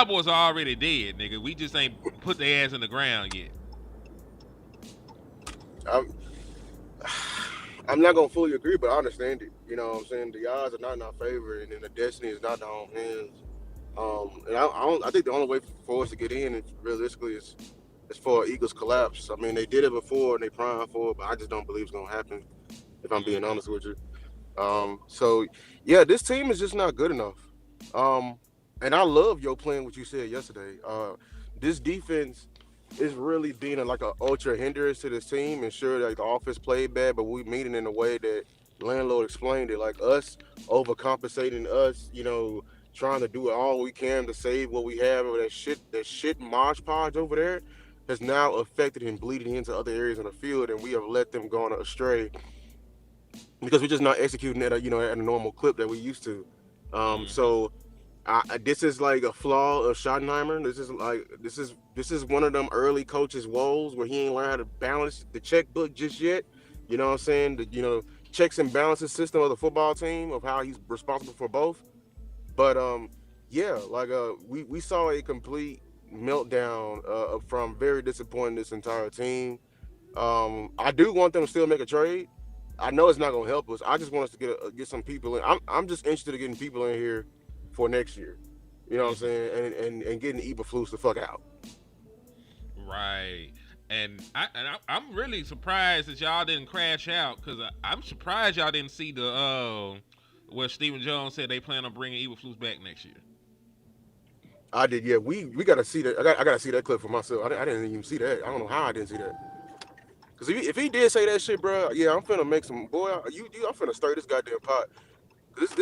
Cowboys are already dead, nigga. We just ain't put their ass in the ground yet. I'm, I'm not gonna fully agree, but I understand it. You know what I'm saying? The odds are not in our favor, and then the destiny is not in our own hands. And I think the only way for us to get in, is, realistically, is for Eagles collapse. I mean, they did it before and they primed for it, but I just don't believe it's gonna happen. If I'm being Mm-hmm. honest with you. So yeah, this team is just not good enough. Um, and I love your playing what you said yesterday. This defense is really being like a ultra hindrance to this team, and sure, like the offense played bad, but we mean it in a way that landlord explained it, like us overcompensating, us, trying to do all we can to save what we have, or that shit mosh podge over there has now affected and bleeding into other areas on the field, and we have let them go on astray because we're just not executing at a normal clip that we used to. Mm-hmm. So this is like a flaw of Schottenheimer. This is one of them early coaches' woes where he ain't learned how to balance the checkbook just yet. You know what I'm saying? The checks and balances system of the football team, of how he's responsible for both. But yeah, like we saw a complete meltdown from very disappointing this entire team. I do want them to still make a trade. I know it's not going to help us. I just want us to get some people in. I'm just interested in getting people in here for next year. You know what I'm Mm-hmm. saying? And getting Eberflus the fuck out. Right. I'm really surprised that y'all didn't crash out because I'm surprised y'all didn't see the where Stephen Jones said they plan on bringing Eberflus back next year. I did. Yeah, we got to see that. I got to see that clip for myself. I didn't even see that. I don't know how I didn't see that. Because if he did say that shit, bro, yeah, I'm finna make some boy. I'm finna stir this goddamn pot. This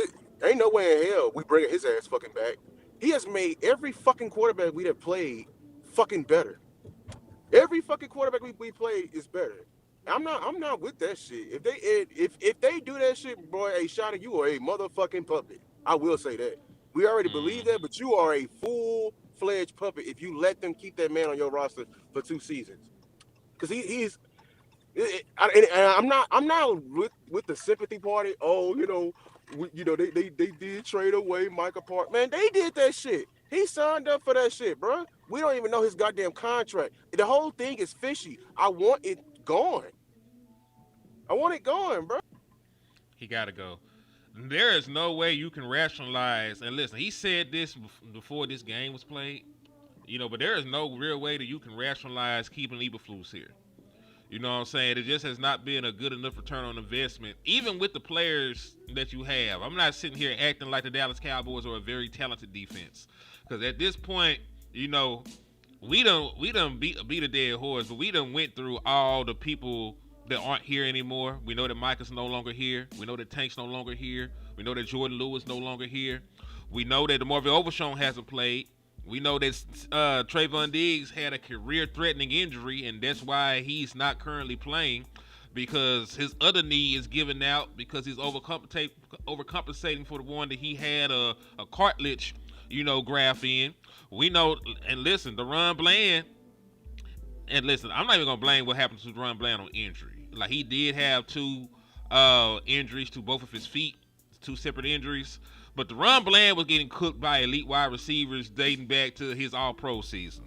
ain't no way in hell we bringing his ass fucking back. He has made every fucking quarterback we have played fucking better. Every fucking quarterback we played is better. I'm not with that shit. If they do that shit, boy, hey Shotty, you are a motherfucking puppet. I will say that. We already believe that, Mm-hmm. but you are a full fledged puppet if you let them keep that man on your roster for 2 seasons. Because he's and I'm not with the sympathy party. Oh, they did trade away Michael Park. Man, they did that shit. He signed up for that shit, bro. We don't even know his goddamn contract. The whole thing is fishy. I want it gone. I want it gone, bro. He got to go. There is no way you can rationalize. And listen, he said this before this game was played. But there is no real way that you can rationalize keeping Eberflus here. You know what I'm saying? It just has not been a good enough return on investment, even with the players that you have. I'm not sitting here acting like the Dallas Cowboys are a very talented defense, because at this point, you know, we done beat a dead horse, but we done went through all the people that aren't here anymore. We know that Micah's no longer here. We know that Tank's no longer here. We know that Jordan Lewis no longer here. We know that DeMarvin Overshown hasn't played. We know that Trayvon Diggs had a career-threatening injury, and that's why he's not currently playing, because his other knee is giving out because he's overcompensating for the one that he had a cartilage, graft in. We know, and listen, DaRon Bland, and listen, I'm not even gonna blame what happened to DaRon Bland on injury. Like, he did have two injuries to both of his feet, two separate injuries. But DaRon Bland was getting cooked by elite wide receivers dating back to his All Pro season.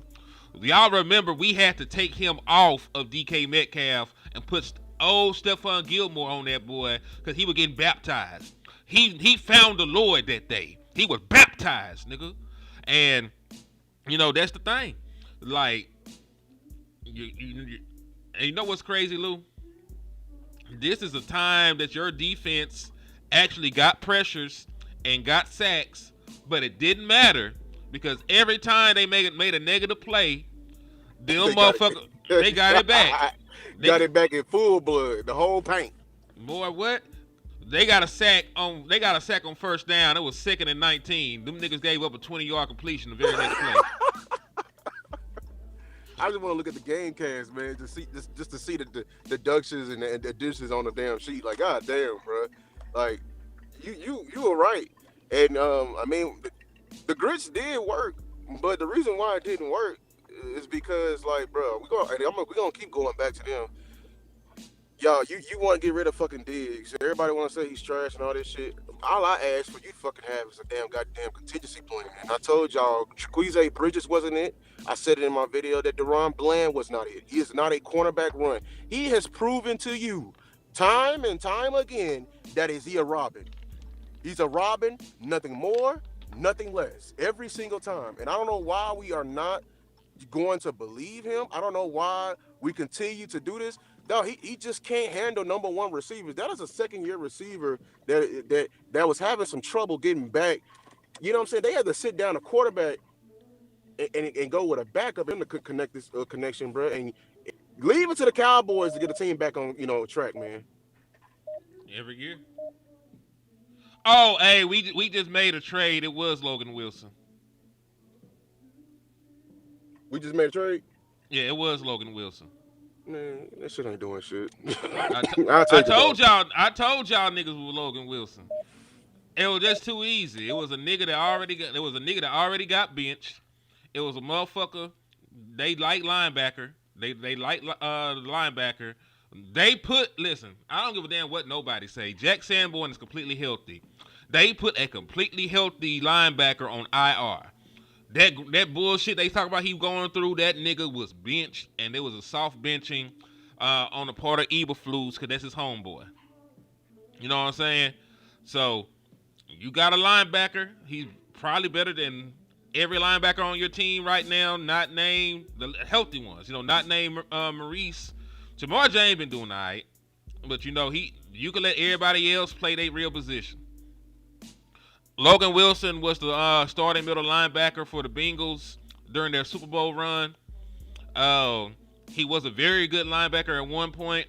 Y'all remember we had to take him off of DK Metcalf and put old Stephon Gilmore on that boy because he was getting baptized. He found the Lord that day. He was baptized, nigga. And that's the thing. Like, and you know what's crazy, Lou? This is a time that your defense actually got pressures and got sacks, but it didn't matter because every time they made a negative play, them They got motherfucker they it. got it back. They Got it back in full blood. The whole paint. boy, what? They got a sack on first down. It was 2nd and 19. Them niggas gave up a 20-yard completion the very next play. I just want to look at the game cast, man, to see just to see the deductions and the additions on the damn sheet. Like, god damn, bro. Like, you were right. And I mean, the grits did work, but the reason why it didn't work is because, like, bro, we're gonna keep going back to them. Y'all, you want to get rid of fucking Diggs. Everybody want to say he's trash and all this shit. all I asked for you to fucking have is a damn goddamn contingency plan. And I told y'all, Jaquise Bridges wasn't it. I said it in my video that Deron Bland was not it. He is not a cornerback run. He has proven to you time and time again that is he a Robin. He's a Robin, nothing more, nothing less, every single time. And I don't know why we are not going to believe him. I don't know why we continue to do this. No, he just can't handle number one receivers. That is a second year receiver that was having some trouble getting back. You know what I'm saying? They had to sit down a quarterback and go with a backup in to connect this connection, bro. And leave it to the Cowboys to get the team back on track, man. Every year. Oh, hey, we just made a trade. It was Logan Wilson. We just made a trade. Yeah, it was Logan Wilson. Man, that shit ain't doing shit. I I'll take told y'all. I told y'all niggas was Logan Wilson. It was just too easy. It was a nigga that already got. It was a nigga that already got benched. It was a motherfucker. They like linebacker. They like linebacker. They put. Listen, I don't give a damn what nobody say. Jack Sanborn is completely healthy. They put a completely healthy linebacker on IR. That bullshit they talk about he going through, that nigga was benched, and there was a soft benching on the part of Eberflus because that's his homeboy. You know what I'm saying? So you got a linebacker. He's probably better than every linebacker on your team right now, not named the healthy ones. Not named Maurice. Jamar James been doing all right, but you can let everybody else play their real position. Logan Wilson was the starting middle linebacker for the Bengals during their Super Bowl run. He was a very good linebacker at one point.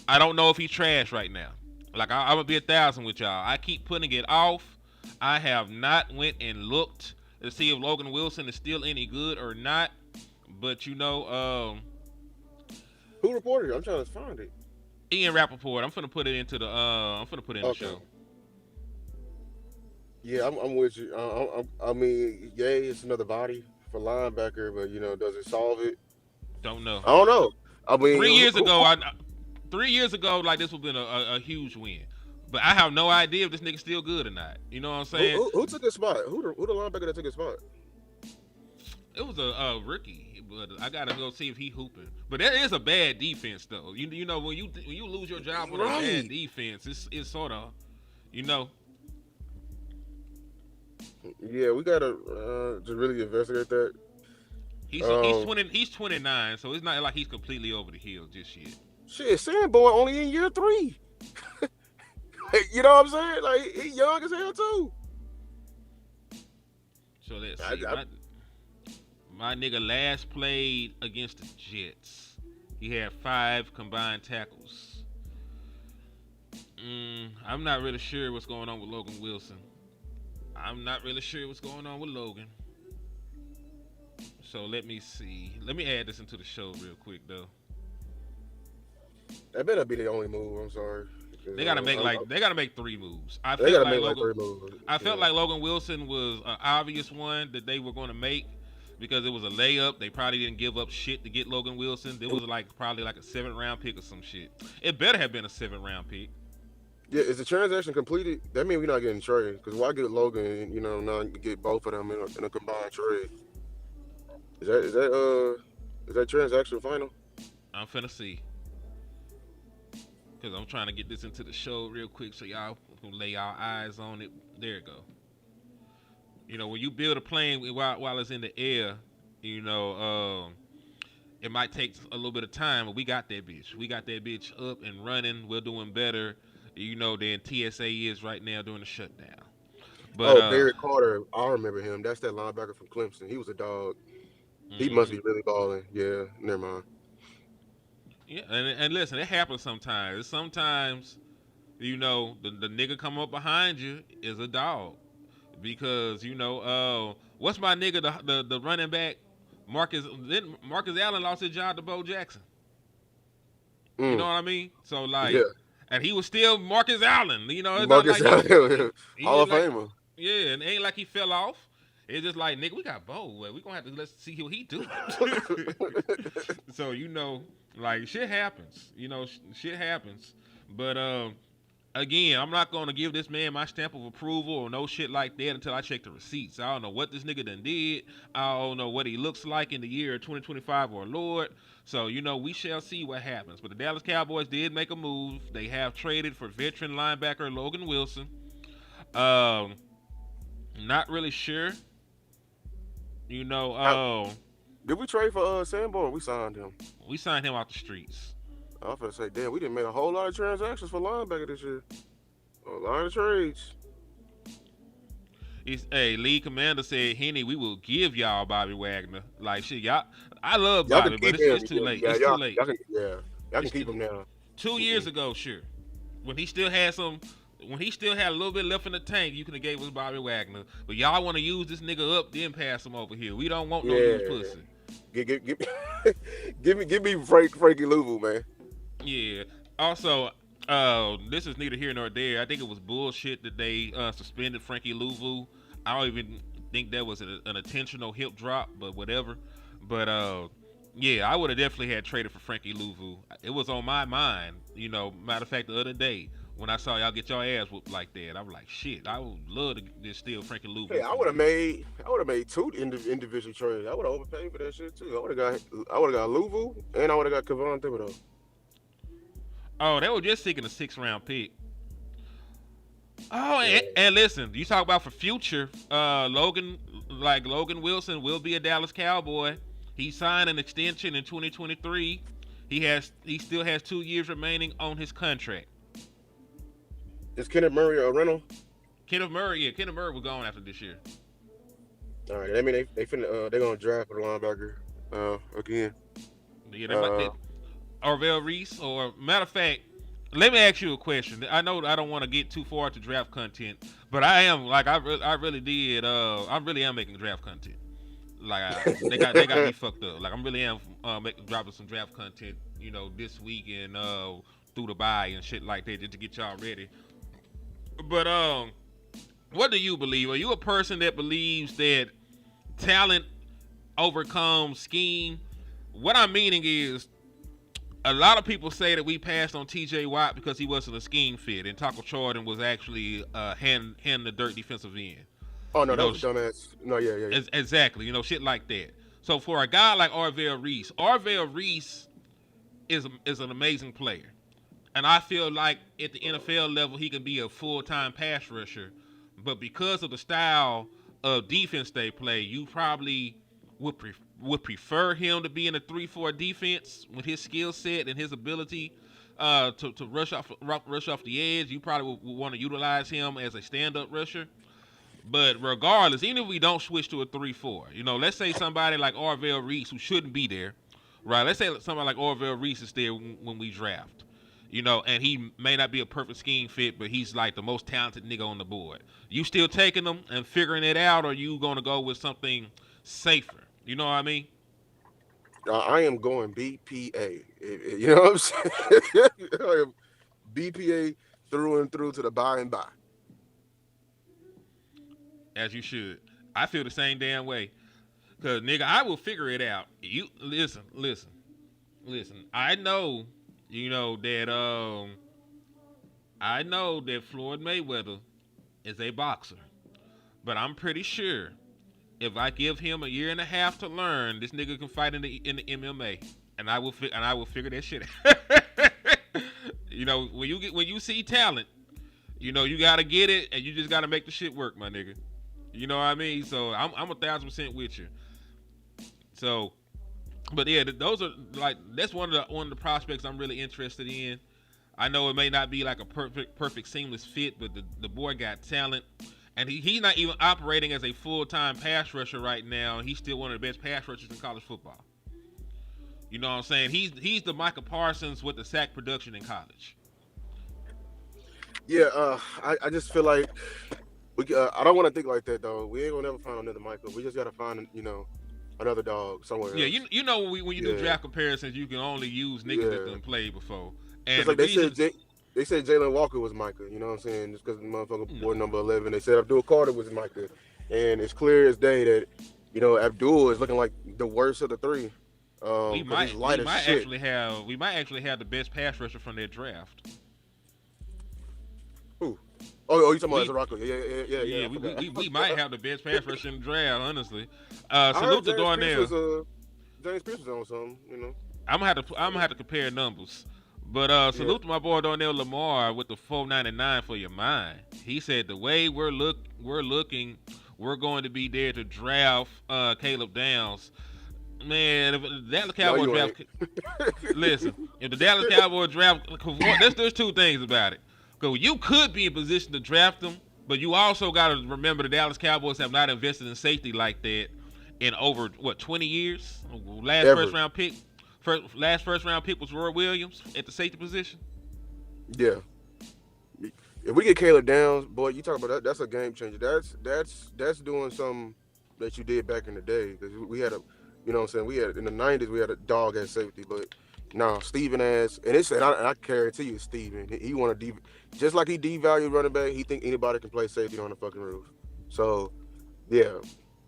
I don't know if he's trash right now. Like, I'm going to be 1,000 with y'all. I keep putting it off. I have not went and looked to see if Logan Wilson is still any good or not. But, who reported it? I'm trying to find it. Ian Rappaport. I'm finna put it into the the show. Yeah, I'm with you. I mean, it's another body for linebacker, but does it solve it? Don't know. I don't know. I mean, 3 years ago, like this would have been a huge win. But I have no idea if this nigga's still good or not. You know what I'm saying? Who took his spot? Who the linebacker that took his spot? It was a rookie, but I gotta go see if he hooping. But there is a bad defense though. You know when you lose your job on a bad defense, it's sort of, Yeah, we gotta just really investigate that. He's 29, so it's not like he's completely over the hill just yet. Shit, Sanborn only in year 3. You know what I'm saying? Like, he's young as hell too. So let's see. My nigga last played against the Jets. He had 5 combined tackles. I'm not really sure what's going on with Logan Wilson. I'm not really sure what's going on with Logan. So let me see. Let me add this into the show real quick though. That better be the only move. I'm sorry. They gotta make 3 moves. I felt like Logan Wilson was an obvious one that they were going to make because it was a layup. They probably didn't give up shit to get Logan Wilson. It was probably like a 7th round pick or some shit. It better have been a 7th round pick. Yeah, is the transaction completed? That means we're not getting traded. Because why get Logan and not get both of them in a combined trade? Is that transaction final? I'm finna see. Because I'm trying to get this into the show real quick so y'all can lay y'all eyes on it. There it go. When you build a plane while it's in the air, it might take a little bit of time, but we got that bitch. We got that bitch up and running. We're doing better, than TSA is right now during the shutdown. But, Barry Carter, I remember him. That's that linebacker from Clemson. He was a dog. He must be really balling. Yeah, never mind. Yeah, and listen, it happens sometimes. Sometimes, the nigga come up behind you is a dog. Because, what's my nigga, the running back, Marcus Allen lost his job to Bo Jackson. You know what I mean? So, and he was still Marcus Allen. It's Marcus Allen, Hall of Famer. Yeah, and it ain't like he fell off. It's just like, nigga, we got Bo. We gonna have to let's see what he do. So, shit happens. Shit happens. But again, I'm not gonna give this man my stamp of approval or no shit like that until I check the receipts. I don't know what this nigga done did. I don't know what he looks like in the year 2025 or Lord. So we shall see what happens. But the Dallas Cowboys did make a move. They have traded for veteran linebacker Logan Wilson. Um, Not really sure. You know, Now, uh, did we trade for Sanborn? We signed him. we signed him off the streets. I was gonna say, damn, we didn't make a whole lot of transactions for linebacker this year. A lot of trades. Hey, lead commander said, Henny, we will give y'all Bobby Wagner. Like shit, y'all. I love Y'all can Bobby, but keep it's, him. it's too late. Yeah, It's too late. y'all can It's keep too, him now. 2 years ago, sure. When he still had some, when he still had a little bit left in the tank, you could have gave us Bobby Wagner. But y'all want to use this nigga up, then pass him over here. We don't want no Yeah, used pussy. give me Frankie Louvu, man. Yeah. Also, this is neither here nor there. I think it was bullshit that they suspended Frankie Louvu. I don't even think that was an intentional hip drop, but whatever. But yeah, I would have definitely had traded for Frankie Louvu. It was on my mind. Matter of fact, the other day when I saw y'all get your ass whooped like that, I was like, shit, I would love to just steal Frankie Hey, Louvu I from would have you. made two individual trades. I would have overpaid for that shit too. I would have got Louvu and I would have got Kevon Thibodeau. Oh, they were just seeking a 6th round pick. Oh, Yeah, and listen, you talk about for future, Logan Wilson will be a Dallas Cowboy. He signed an extension in 2023. He still has 2 years remaining on his contract. is Kenneth Murray a rental? Kenneth Murray was gone after this year. All right, I mean they gonna draft for the linebacker again. Yeah, they might. Uh, Arvell Reese, or matter of fact, let me ask you a question. I know I don't want to get too far to draft content, but I am like I really did. I really am making draft content. Like they got me fucked up. Like I'm really am dropping some draft content, this week and through the bye and shit like that just to get y'all ready. But what do you believe? Are you a person that believes that talent overcomes scheme? What I'm meaning is a lot of people say that we passed on T.J. Watt because he wasn't a scheme fit, and Taco Jordan was actually hand the dirt defensive end. oh no, You that know, was a dumbass. No, yeah. exactly. Shit like that. So for a guy like Arvell Reese is an amazing player, and I feel like at the NFL level he can be a full-time pass rusher, but because of the style of defense they play, you probably would prefer him to be in a 3-4 defense with his skill set and his ability to rush off the edge. You probably would want to utilize him as a stand-up rusher. But regardless, even if we don't switch to a 3-4, let's say somebody like Arvell Reese who shouldn't be there, right? Let's say somebody like Arvell Reese is there when we draft, and he may not be a perfect scheme fit, but he's like the most talented nigga on the board. You still taking him and figuring it out, or you gonna go with something safer? You know what I mean? I am going BPA. You know what I'm saying? I am BPA through and through to the by and by. As you should. I feel the same damn way. Cause nigga, I will figure it out. You listen. I know that Floyd Mayweather is a boxer, but I'm pretty sure if I give him a year and a half to learn, this nigga can fight in the MMA, and I will figure that shit out. When you see talent, you gotta get it, and you just gotta make the shit work, my nigga. You know what I mean? So I'm 1,000% with you. So, but yeah, those are like that's one of the prospects I'm really interested in. I know it may not be like a perfect seamless fit, but the boy got talent, and he's not even operating as a full-time pass rusher right now. He's still one of the best pass rushers in college football. You know what I'm saying? He's the Micah Parsons with the sack production in college. Yeah, I just feel like I don't want to think like that though. We ain't gonna never find another Michael. We just gotta find another dog somewhere Yeah, else. when you do Yeah, draft comparisons, you can only use niggas that yeah. done played before. Just And the like reason, they said Jalen Walker was Micah. You know what I'm saying? Just because the motherfucker no, boy number 11, they said Abdul Carter was Micah, and it's clear as day that Abdul is looking like the worst of the three, we because he's might we light as might shit. actually have the best pass rusher from their draft. Oh, you talking about We Rocco? Yeah. yeah, I forgot. we might have the best pass rush in the draft, honestly. I heard Salute to Darnell. James Pierce was on something. You know. I'm gonna have to compare numbers. But Yeah. salute to my boy Darnell Lamar with the 499 for your mind. He said the way we're looking, we're going to be there to draft Caleb Downs. Man, if the Dallas No, Cowboys you ain't. draft, listen, if the Dallas Cowboys draft, there's two things about it. Because you could be in position to draft them, but you also got to remember the Dallas Cowboys have not invested in safety like that in over 20 years. Last first Ever. round pick, first round pick was Roy Williams at the safety position. Yeah. If we get Caleb Downs, boy, you talk about that. That's a game changer. That's doing something that you did back in the day. Because we had a, you know what I'm saying. We had in the '90s we had a dog at safety, but now Steven has, and I guarantee you, Steven, he want to just like he devalued running back. He think anybody can play safety on the fucking roof. So yeah,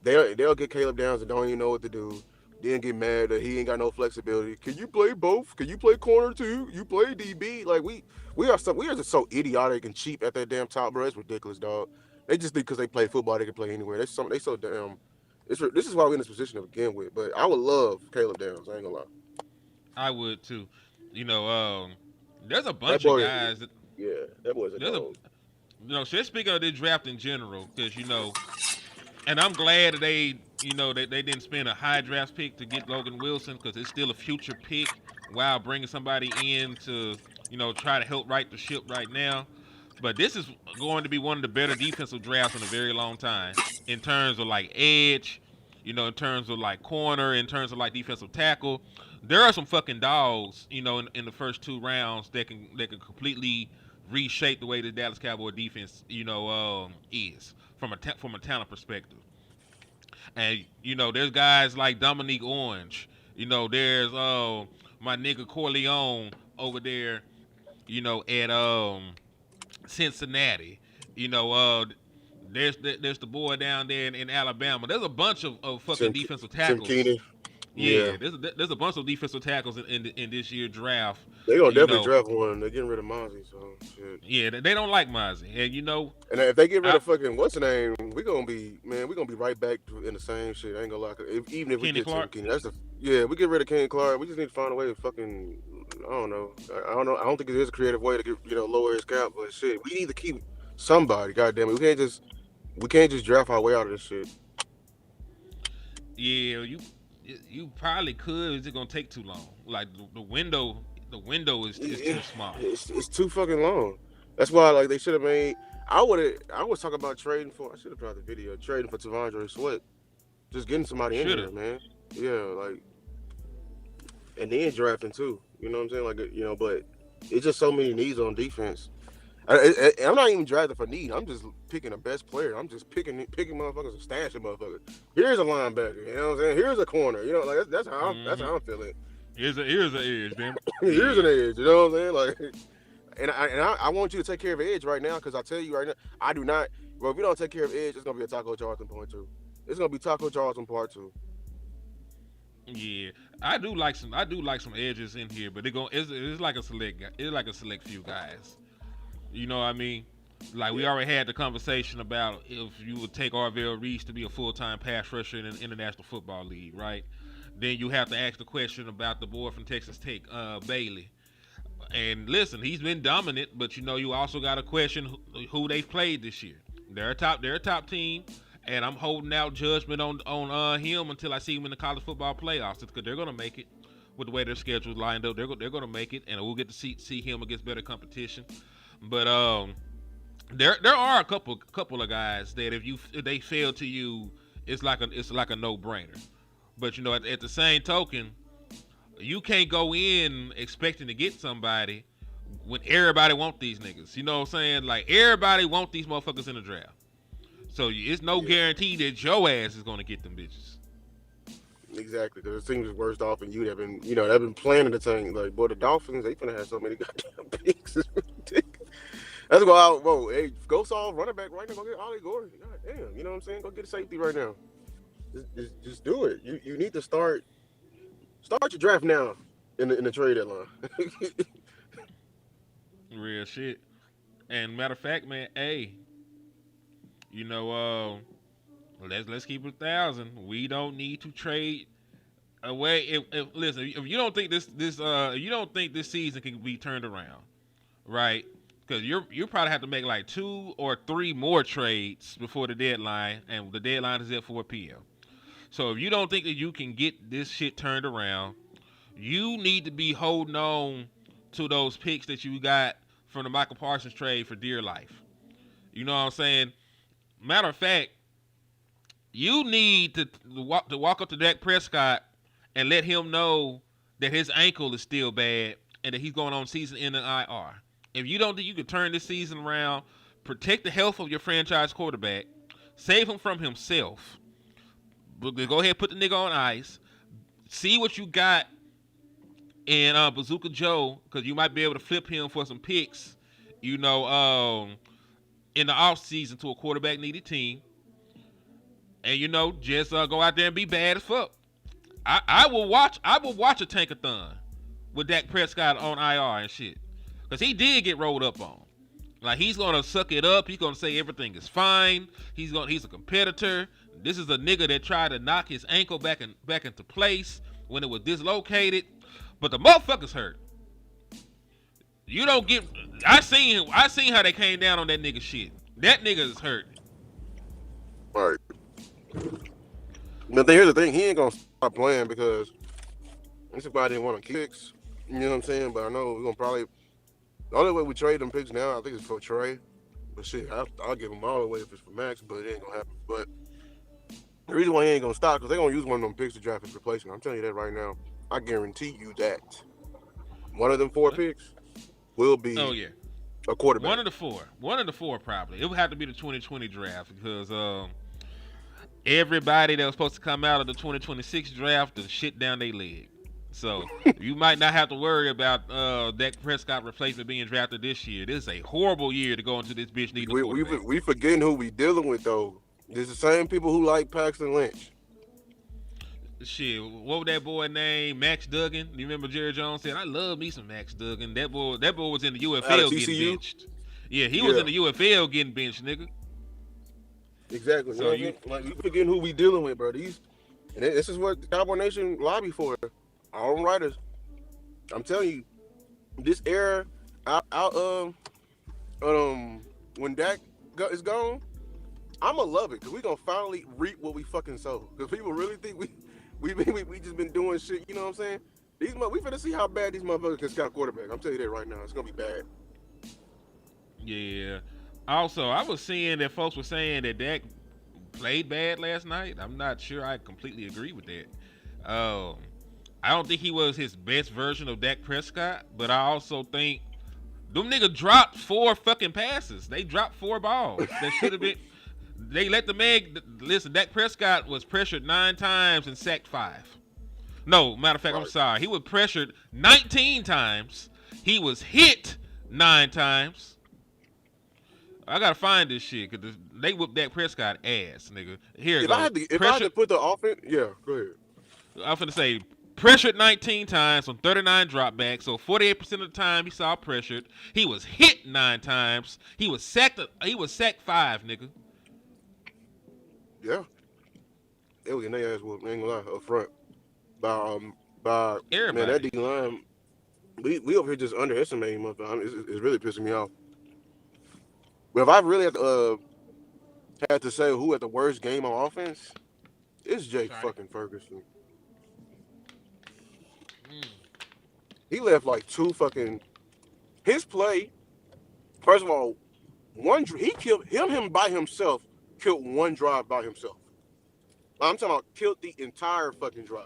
they'll get Caleb Downs and don't even know what to do. Then get mad that he ain't got no flexibility. Can you play both? Can you play corner too? You play DB? Like we are just so idiotic and cheap at that damn top, bro. It's ridiculous, dog. They just think because they play football they can play anywhere. They so damn. This is why we're in this position to begin with. But I would love Caleb Downs. I ain't gonna lie. I would too. You know, there's a That bunch of boy, guys that yeah, that boy's a there's a dog. just speaking of the draft in general, because and I'm glad that they didn't spend a high draft pick to get Logan Wilson because it's still a future pick while bringing somebody in to try to help right the ship right now. But this is going to be one of the better defensive drafts in a very long time in terms of like edge, in terms of like corner, in terms of like defensive tackle. There are some fucking dogs, in the first two rounds that can completely reshape the way the Dallas Cowboy defense, is from a talent perspective. And there's guys like Dominique Orange. There's my nigga Corleone over there. At Cincinnati. You know, there's the boy down there in Alabama. There's a bunch of fucking Tim defensive Tim tackles. Keeney. Yeah, Yeah, there's a bunch of defensive tackles in this year draft. they gonna You definitely know, draft one. They're getting rid of Mozzie, so shit. yeah, they don't like Mozzie, and And if they get rid I, of fucking what's the name, we gonna be right back in the same shit. I ain't gonna lie. Even if we Kenny get Tim Clark. Keeney, yeah. We get rid of Kenny Clark. We just need to find a way to fucking. I don't know. I don't know. I don't think there is a creative way to get lower his cap. But shit, we need to keep somebody. God damn it, we can't just draft our way out of this shit. Yeah, you probably could. It's gonna take too long. Like the window is too small. It's too fucking long. That's why like they should have made. I was talking about trading for. I should have tried the video trading for Tavondre Sweat. Just getting somebody in Should here, have. man. Yeah, like and then drafting too. You know what I'm saying? Like but it's just so many needs on defense. I'm not even drafting for need. I'm just picking the best player. I'm just picking motherfuckers and stashing motherfuckers. Here's a linebacker. You know what I'm saying? Here's a corner. Like that's Hmm. how I'm feeling. Here's an edge, damn it. Here's Yeah. an edge. You know what I'm saying? Like, and I want you to take care of edge right now because I tell you right now, I do not. Well, if we don't take care of edge, it's gonna be a Taco Charlton point two. It's gonna be Taco Charlton part two. Yeah, I do like some edges in here, but it's like a it's like a select few guys. You know what I mean? Like we Yeah. already had the conversation about if you would take Arvell Reese to be a full time pass rusher in the International Football League, right? Then you have to ask the question about the boy from Texas Tech, Bailey. And listen, he's been dominant, but you also got to question who they've played this year. They're a top team, and I'm holding out judgment on him until I see him in the college football playoffs because they're gonna make it with the way their schedule's lined up. They're gonna make it, and we'll get to see him against better competition. But there are a couple of guys that if they fail to you, it's like a no brainer. But at the same token, you can't go in expecting to get somebody when everybody want these niggas. You know what I'm saying? Like everybody want these motherfuckers in the draft. So it's no Yeah, guarantee that your ass is gonna get them bitches. exactly. Because the teams is worse off than you. They've been planning the thing. Like, boy, the Dolphins, they finna have so many goddamn picks. It's ridiculous. That's why, whoa, hey, go solve running back right now. Go get Ollie Gordon. God damn, you know what I'm saying? Go get a safety right now. Just do it. You need to start your draft now in the trade deadline. Real shit. And matter of fact, man, hey, you know, let's keep it 1,000. We don't need to trade away. If listen, if you don't think you don't think this season can be turned around, right? Because you probably have to make like 2 or 3 more trades before the deadline, and the deadline is at 4 p.m. So if you don't think that you can get this shit turned around, you need to be holding on to those picks that you got from the Michael Parsons trade for dear life. You know what I'm saying? Matter of fact, you need to walk up to Dak Prescott and let him know that his ankle is still bad and that he's going on season ending IR. If you don't think you can turn this season around, protect the health of your franchise quarterback, save him from himself. Go ahead and put the nigga on ice. See what you got in Bazooka Joe, because you might be able to flip him for some picks, you know, in the offseason to a quarterback needy team. And you know, just go out there and be bad as fuck. I will watch a tankathon with Dak Prescott on IR and shit. Cause he did get rolled up on. Like he's gonna suck it up. He's gonna say everything is fine. He's a competitor. This is a nigga that tried to knock his ankle back into place when it was dislocated. But the motherfucker's hurt. You don't get. I seen how they came down on that nigga shit. That nigga is hurt. Right. But here's the thing: he ain't gonna stop playing because this is why I didn't want to kicks. You know what I'm saying? But I know we're gonna probably the only way we trade them picks now, I think, is for Trey. But shit, I'll give them all the way if it's for Max, but it ain't gonna happen. But the reason why he ain't gonna stop because they're gonna use one of them picks to draft his replacement. I'm telling you that right now. I guarantee you that one of them 4 picks will be a quarterback. One of the four probably. It would have to be the 2020 draft because everybody that was supposed to come out of the 2026 draft is shit down their leg. So you might not have to worry about Dak Prescott replacement being drafted this year. This is a horrible year to go into this bitch needing a quarterback. We forgetting who we dealing with though. It's the same people who like Paxton Lynch. Shit, what was that boy named? Max Duggan. You remember Jerry Jones said, "I love me some Max Duggan." That boy was in the UFL getting benched. Yeah, he was in the UFL getting benched, nigga. Exactly. So you forgetting who we dealing with, bro. This is what the Cowboy Nation lobby for. Our own writers. I'm telling you, this era, when Dak is gone, I'ma love it because we gonna finally reap what we fucking sow. Because people really think we just been doing shit. You know what I'm saying? We finna see how bad these motherfuckers can scout quarterback. I'm telling you that right now. It's gonna be bad. Yeah. Also, I was seeing that folks were saying that Dak played bad last night. I'm not sure I completely agree with that. I don't think he was his best version of Dak Prescott, but I also think them niggas dropped 4 fucking passes. They dropped 4 balls that should have been. They let the man listen. Dak Prescott was pressured 9 times and sacked 5. No, matter of fact, right. I'm sorry. He was pressured 19 times. He was hit 9 times. I gotta find this shit because they whooped Dak Prescott ass, nigga. Here it goes. If I had to put the offense, yeah, go ahead. I'm finna say pressured 19 times on 39 dropbacks, so 48% of the time he saw pressured. He was hit 9 times. He was sacked 5, nigga. Yeah. They were getting their ass whooped, ain't gonna lie, up front. By everybody. Man, that D line, we over here just underestimating motherfucker. It's really pissing me off. But if I really had to say who had the worst game on offense, it's Jake fucking Ferguson. He left like 2 fucking. His play. First of all, he killed him by himself. Killed 1 drive by himself. I'm talking about killed the entire fucking drive.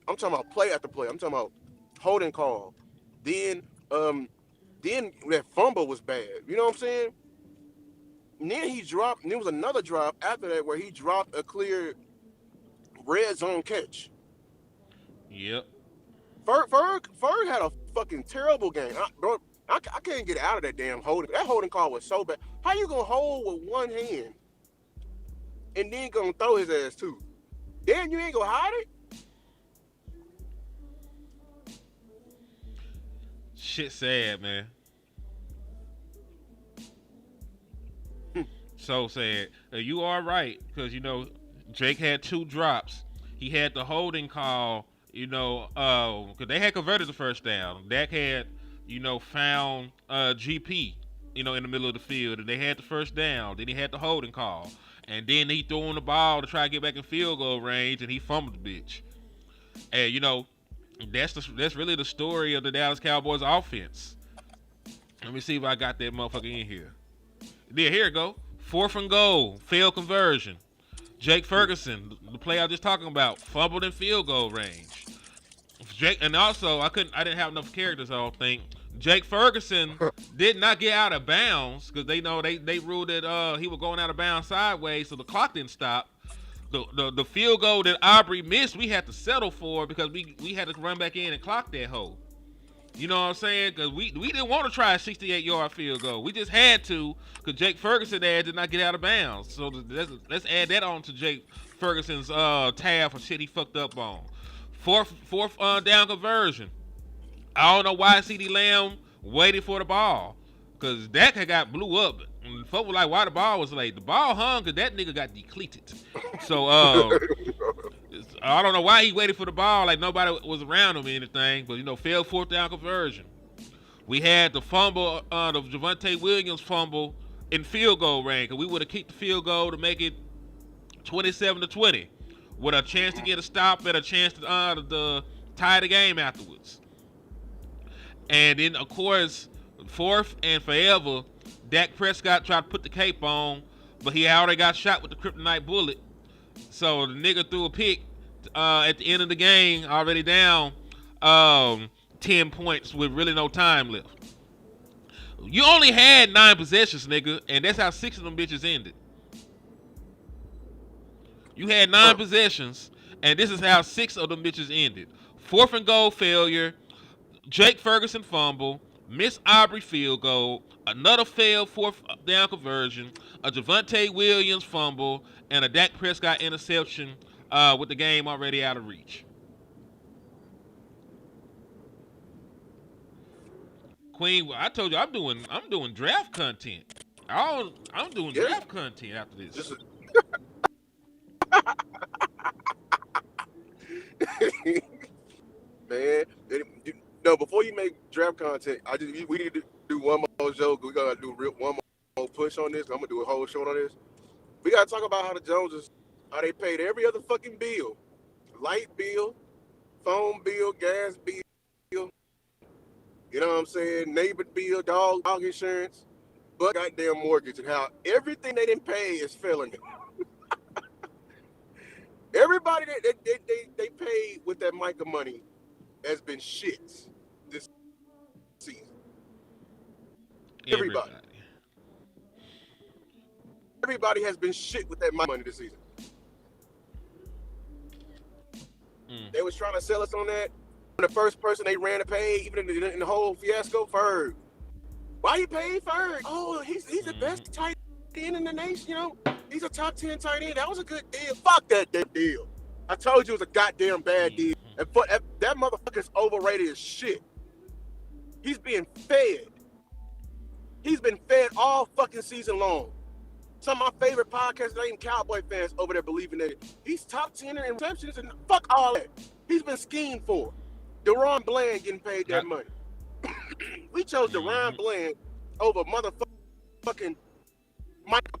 I'm talking about play after play. I'm talking about holding call. Then that fumble was bad. You know what I'm saying? And then he dropped. And there was another drop after that where he dropped a clear red zone catch. Yep. Ferg had a fucking terrible game. I can't get out of that damn holding. That holding call was so bad. How you gonna hold with 1 hand and then gonna throw his ass too? Then you ain't gonna hide it? Shit sad, man. So said, you are right because Jake had 2 drops. He had the holding call. Because they had converted the first down. Dak had found GP. In the middle of the field, and they had the first down. Then he had the holding call, and then he threw on the ball to try to get back in field goal range, and he fumbled the bitch. And that's really the story of the Dallas Cowboys offense. Let me see if I got that motherfucker in here. Yeah, here it go. 4th and goal, failed conversion. Jake Ferguson, the play I was just talking about, fumbled in field goal range. Jake, and also I didn't have enough characters. I don't think Jake Ferguson did not get out of bounds because they ruled that he was going out of bounds sideways, so the clock didn't stop. The field goal that Aubrey missed, we had to settle for because we had to run back in and clock that hole. You know what I'm saying? Because we didn't want to try a 68-yard field goal. We just had to because Jake Ferguson did not get out of bounds. So let's add that on to Jake Ferguson's tab for shit he fucked up on. Fourth down conversion. I don't know why CeeDee Lamb waited for the ball because Dak had got blew up. And folks were like, why the ball was late? The ball hung because that nigga got depleted. So I don't know why he waited for the ball like nobody was around him or anything. But, failed 4th down conversion. We had the fumble, the Javonte Williams fumble in field goal range because we would have kicked the field goal to make it 27-20 with a chance to get a stop and a chance to tie the game afterwards. And then, of course, 4th and forever, Dak Prescott tried to put the cape on, but he already got shot with the kryptonite bullet. So the nigga threw a pick at the end of the game, already down 10 points with really no time left. You only had 9 possessions, nigga, and that's how 6 of them bitches ended. You had 9 possessions, and this is how 6 of them bitches ended. 4th and goal failure, Jake Ferguson fumble, Miss Aubrey field goal, another failed 4th down conversion, a Javonte Williams fumble, and a Dak Prescott interception with the game already out of reach. Queen, I told you I'm doing draft content. I'm doing draft content after this. Man, before you make draft content, we need to do one more joke. We gotta do one more push on this. I'm gonna do a whole show on this. We gotta talk about how the Joneses, how they paid every other fucking bill, light bill, phone bill, gas bill. You know what I'm saying? Neighbor bill, dog insurance, but goddamn mortgage, and how everything they didn't pay is failing. Everybody that they paid with that Micah money has been shits this season. Everybody has been shit with that money this season. They was trying to sell us on that. The first person they ran to pay, even in the whole fiasco, Ferg. Why you pay Ferg? Oh, he's the best tight end in the nation, He's a top 10 tight end. That was a good deal. Fuck that deal. I told you it was a goddamn bad deal. And that motherfucker's overrated as shit. He's being fed. He's been fed all fucking season long. Some of my favorite podcasts, not even Cowboy fans over there believing that he's top 10 in receptions and fuck all that. He's been schemed for. Deron Bland getting paid that money. We chose Deron Bland over motherfucking Michael.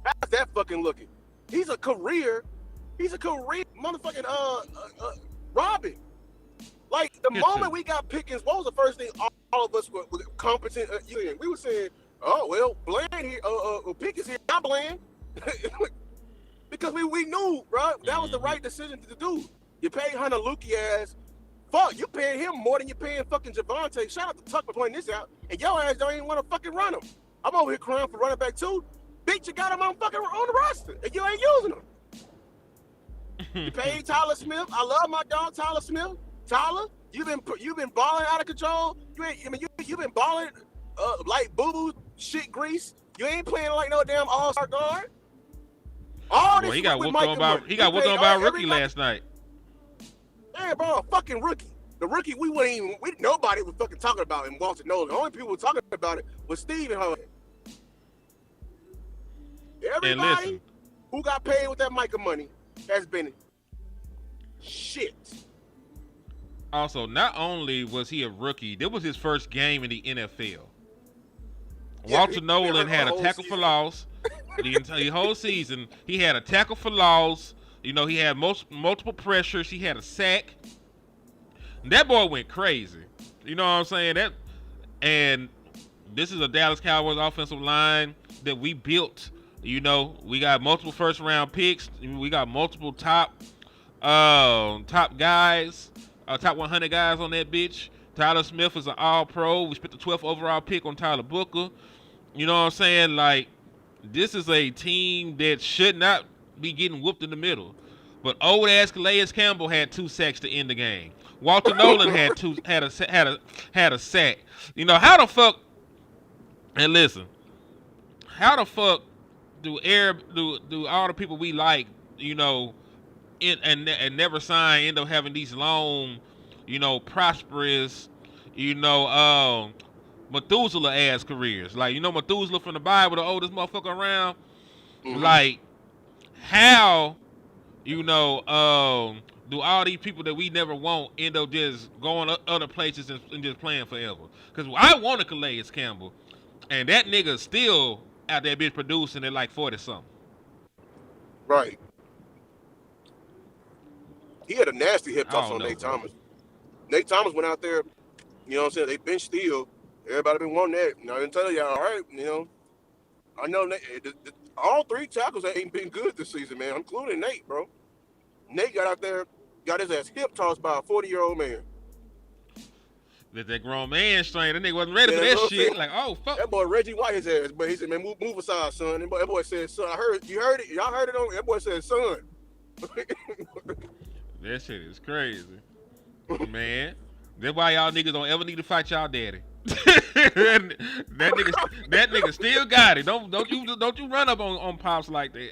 How's that fucking looking? He's a career motherfucking Robin. Like the moment we got Pickens, what was the first thing all of us were competent? We were saying, oh well, Bland here, Pickens here, not Bland, because we knew, bro, that was the right decision to do. You pay Hunter Lukey ass. Fuck, you paying him more than you paying fucking Javonte. Shout out to Tuck for pointing this out. And your ass don't even want to fucking run him. I'm over here crying for running back too. Bitch, you got him on the roster, and you ain't using him. You paid Tyler Smith. I love my dog Tyler Smith. Tyler, you've been balling out of control. You've been balling like boo-boo shit grease. You ain't playing like no damn all-star guard. All this he got whooped on by a rookie last night. Yeah, bro, a fucking rookie. The rookie nobody was fucking talking about in Walter Nolan. The only people were talking about it was Steve and her. And Everybody listen, who got paid with that Micah money has been shit. also, not only was he a rookie, this was his first game in the NFL. Yeah, Walter he been Nolan hurt for had the a whole tackle for season. loss the entire whole season. He had a tackle for loss. You know, he had multiple pressures. He had a sack. That boy went crazy. You know what I'm saying? That and this is a Dallas Cowboys offensive line that we built. You know, we got multiple first round picks. We got multiple top guys, top 100 guys on that bitch. Tyler Smith is an all pro. We spent the 12th overall pick on Tyler Booker. You know what I'm saying? Like, this is a team that should not be getting whooped in the middle. But old ass Calais Campbell had 2 sacks to end the game. Walter Nolan had a sack. You know how the fuck? And listen, how the fuck do all the people we like, you know, and never sign end up having these long, you know, prosperous, you know, Methuselah ass careers? Like, you know, Methuselah from the Bible, the oldest motherfucker around. Mm-hmm. Like, how, you know, do all these people that we never want end up just going other places and just playing forever? Because I want a Calais Campbell, and that nigga still out there bitch producing at like 40 something. Right. He had a nasty hip I toss don't on know, Nate bro. Thomas. Nate Thomas went out there, you know what I'm saying? They benched Steele. Everybody been wanting that. You know, I didn't tell y'all, all right, you know. I know all 3 tackles ain't been good this season, man, including Nate, bro. Nate got out there, got his ass hip tossed by a 40-year-old man. That grown man strain. That nigga wasn't ready Man, for that look, shit. Like, oh fuck. that boy Reggie White his ass, but he said, man, move aside, son. That boy said, son, you heard it? Y'all heard it on? That boy said, son. That shit is crazy, man. That's why y'all niggas don't ever need to fight y'all daddy. that nigga still got it. Don't you run up on pops like that.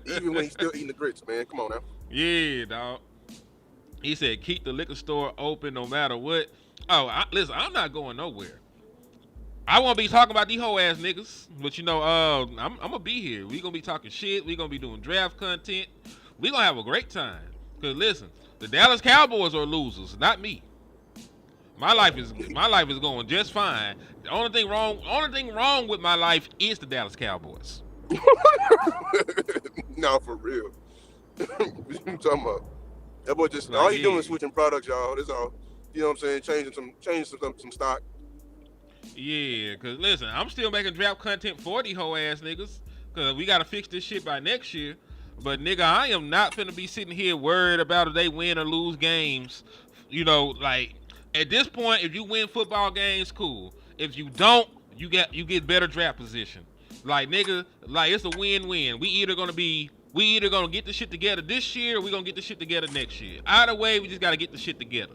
Even when he's still eating the grits, man. Come on now. Yeah, dog. He said keep the liquor store open no matter what. Oh, listen, I'm not going nowhere. I won't be talking about these hoe ass niggas, but you know, I'm gonna be here. We gonna be talking shit. We gonna be doing draft content. We gonna have a great time. Cause listen, the Dallas Cowboys are losers, not me. My life is going just fine. The only thing wrong with my life is the Dallas Cowboys. No, for real. What you talking about? That boy just Like, all he doing is switching products, y'all. That's all. You know what I'm saying? Changing some stock. Yeah, cause listen, I'm still making draft content for these hoe ass niggas. Cause we gotta fix this shit by next year. But nigga, I am not finna be sitting here worried about if they win or lose games. You know, like at this point, if you win football games, cool. If you don't, you get better draft position. Like nigga, like it's a win-win. We either gonna get the shit together this year, or we gonna get the shit together next year. Either way, we just gotta get the shit together.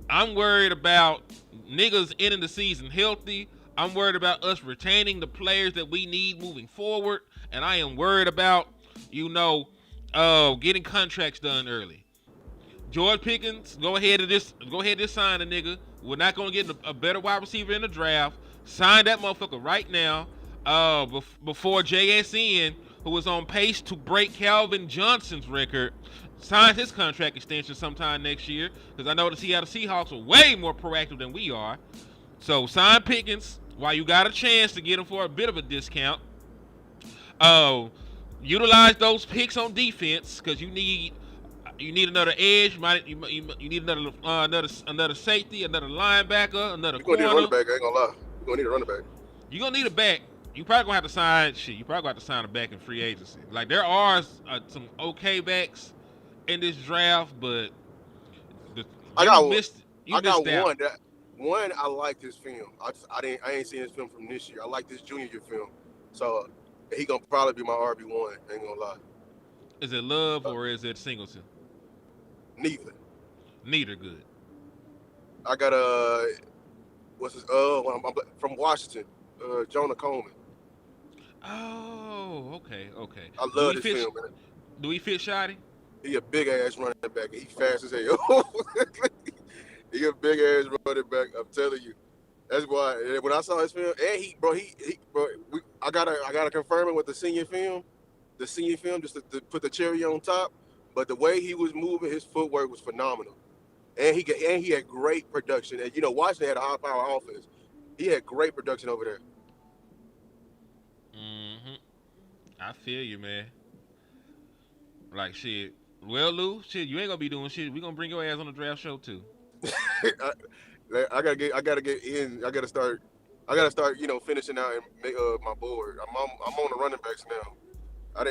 I'm worried about niggas ending the season healthy. I'm worried about us retaining the players that we need moving forward, and I am worried about, you know, getting contracts done early. George Pickens, go ahead and sign a nigga. We're not gonna get a better wide receiver in the draft. Sign that motherfucker right now. Before JSN, who was on pace to break Calvin Johnson's record, signs his contract extension sometime next year. Because I know the Seattle Seahawks are way more proactive than we are. So sign Pickens while you got a chance to get him for a bit of a discount. Utilize those picks on defense because you need another edge. You need another safety, another linebacker, another corner. You're gonna need a running back. I ain't gonna lie. You're gonna need a running back. You're gonna need a back. You probably gonna have to sign shit. You probably gonna have to sign a back in free agency. Like there are some okay backs in this draft, but I got out. one. I like this film. I ain't seen this film from this year. I like this junior year film. So he gonna probably be my RB1. Ain't gonna lie. Is it Love or is it Singleton? Neither. Neither good. I got what's his from Washington, Jonah Coleman. Oh, okay. I love this film, man. Do he fit Shoddy? He a big ass running back. He fast as hell. He a big ass running back. I'm telling you. That's why when I saw his film, and I gotta confirm it with the senior film. The senior film just to put the cherry on top. But the way he was moving, his footwork was phenomenal, and he had great production. And Washington had a high power offense. He had great production over there. Mm-hmm. I feel you, man. Like shit. Well, Lou, shit, you ain't gonna be doing shit. We gonna bring your ass on the draft show too. I gotta get in. I gotta start. Finishing out and make my board. I'm on the running backs now. I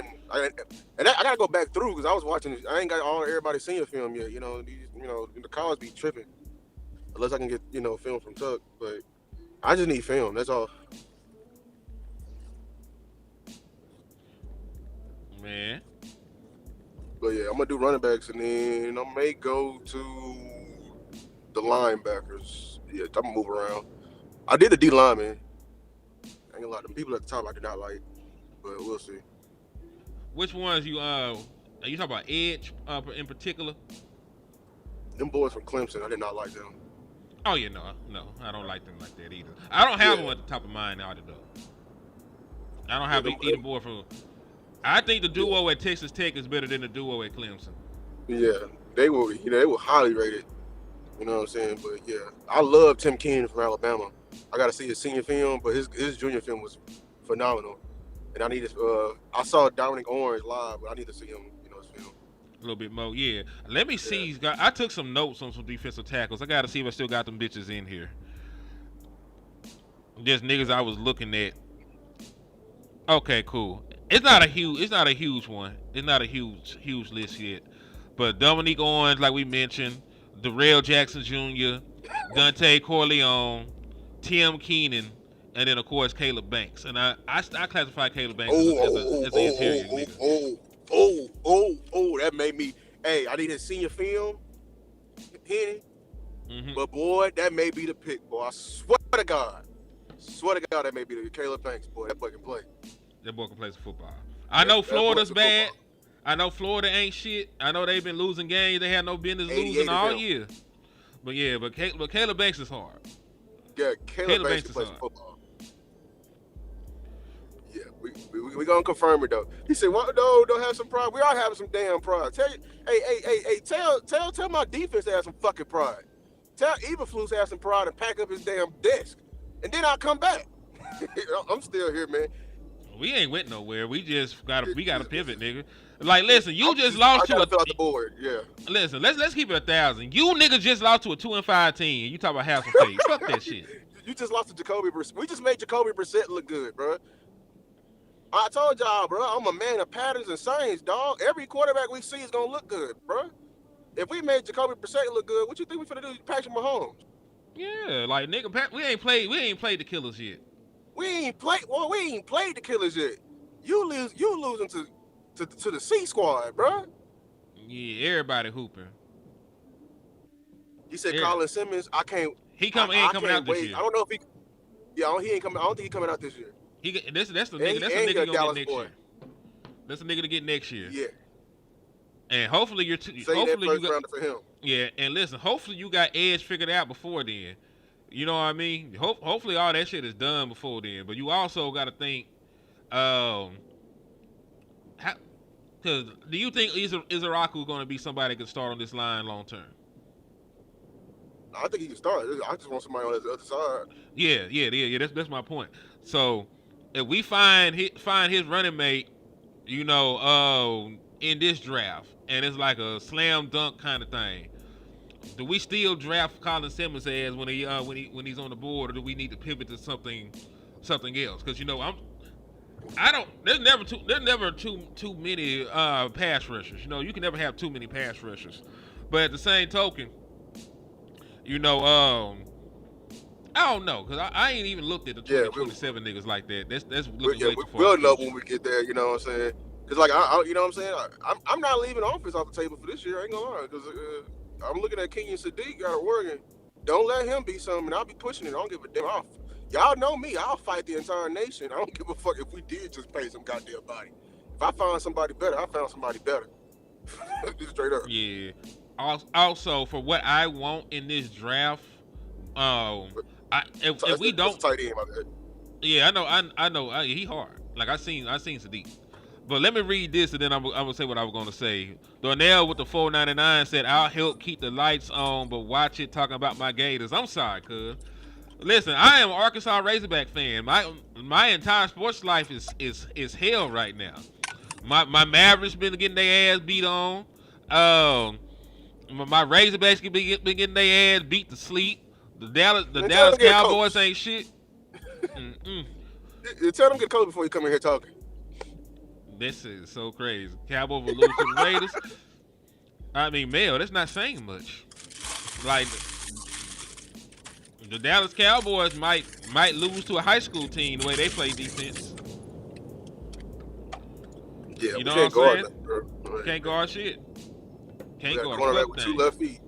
gotta go back through because I was watching. I ain't got all everybody senior film yet. The college be tripping unless I can get film from Tuck. But I just need film. That's all. Man. But yeah, I'm gonna do running backs and then I may go to the linebackers. Yeah, I'm gonna move around. I did the D lineman. Ain't a lot of people at the top I did not like, but we'll see. Which ones are you talking about edge in particular? Them boys from Clemson, I did not like them. Oh yeah, no, I don't like them like that either. I don't have Yeah, them at the top of mind either though. I don't yeah, have either boy from. I think the yeah, duo at Texas Tech is better than the duo at Clemson. yeah. They were highly rated. You know what I'm saying? But yeah, I love Tim Keenan from Alabama. I got to see his senior film, but his junior film was phenomenal. And I need to. I saw Dominic Orange live, but I need to see him. His film. A little bit more, yeah. Let me Yeah. see. I took some notes on some defensive tackles. I got to see if I still got them bitches in here. Just niggas I was looking at. Okay, cool. It's not a huge one. It's not a huge list yet. But Dominique Owens, like we mentioned, Darrell Jackson Jr., Dante Corleone, Tim Keenan, and then of course Caleb Banks. And I classify Caleb Banks Oh, as an interior nigga. That made me. Hey, I need his senior film, Henny. Mm-hmm. But boy, that may be the pick, boy. I swear to God. That may be the Caleb Banks, boy. That boy can play. That boy can play some football. I know That boy Florida's can bad. football. I know Florida ain't shit. I know they've been losing games. They had no business 88 losing of all them. year. But yeah, but Caleb Banks is hard. Yeah, Caleb Banks Banks can is play some hard. football. Yeah, we gonna confirm it though. He said, "Well, no, don't have some pride. We all have some damn pride. Tell you, hey, tell my defense to have some fucking pride. Tell Eberflus to have some pride and pack up his damn desk, and then I'll come back. I'm still here, man. We ain't went nowhere. We gotta pivot, nigga. Like, listen, you just I lost to gotta a. fill out the board. Yeah, Listen, let's keep it 1,000. You niggas just lost to a 2-5 team. You talk about have some faith. Fuck that shit. you just lost to Jacoby Brissett. We just made Jacoby Brissett look good, bro. I told y'all, bro. I'm a man of patterns and signs, dog. Every quarterback we see is gonna look good, bro. If we made Jacoby Brissett look good, what you think we finna do, Patrick Mahomes? Yeah, like nigga, we ain't played the Killers yet. We ain't played the Killers yet. You losing to the C squad, bro. Yeah, everybody hooping. You said Yeah. Colin Simmons. I can't. He I ain't coming can't out this wait. year. I don't know if he. Yeah, he ain't coming. I don't think he's coming out this year. That's the And nigga. he That's the ain't nigga a you gonna Dallas get next boy. year. That's the nigga to get next year. Yeah, And hopefully say that hopefully you first got rounder for him. yeah. And listen, hopefully you got edge figured out before then. You know what I mean? Hopefully all that shit is done before then. But you also got to think, how? Because do you think Izaraku going to be somebody that can start on this line long term? I think he can start. I just want somebody on the other side. Yeah. That's my point. So if we find his running mate, in this draft, and it's like a slam dunk kind of thing, do we still draft Colin Simmons as when he's on the board, or do we need to pivot to something else? Because I don't. There's never too many pass rushers. You can never have too many pass rushers. But at the same token, I don't know, because I ain't even looked at the 2027 niggas like that. That's looking way too far. We'll know when we get there. You know what I'm saying? Because like you know what I'm saying? I'm not leaving offense off the table for this year. I ain't gonna lie. Because I'm looking at Kenyon Sadiq out of Oregon. Don't let him be something. I'll be pushing it. I don't give a damn. Y'all know me. I'll fight the entire nation. I don't give a fuck if we did just pay some goddamn body. If I find somebody better, I found somebody better. Just straight up. Yeah. Also, for what I want in this draft, if we don't, tight end, my bad. Yeah, I know. I know. He hard. Like I seen Sadiq. But let me read this, and then I'm gonna say what I was gonna say. Darnell with the 4.99 said, "I'll help keep the lights on, but watch it talking about my Gators." I'm sorry, cuz. Listen, I am an Arkansas Razorback fan. My entire sports life is hell right now. My Mavericks been getting their ass beat on. My Razorbacks been getting their ass beat to sleep. The Man, tell Dallas them get a Cowboys coach. ain't shit. Mm-mm. Tell them get a coach before you come in here talking. This is so crazy. Cowboys will lose to the Raiders. I mean, Mel, that's not saying much. Like the Dallas Cowboys might lose to a high school team the way they play defense. Yeah, You we know what I'm can't guard saying? that, bro. Can't guard shit. We Can't got a guard a cornerback fuck with 2 thing. left feet.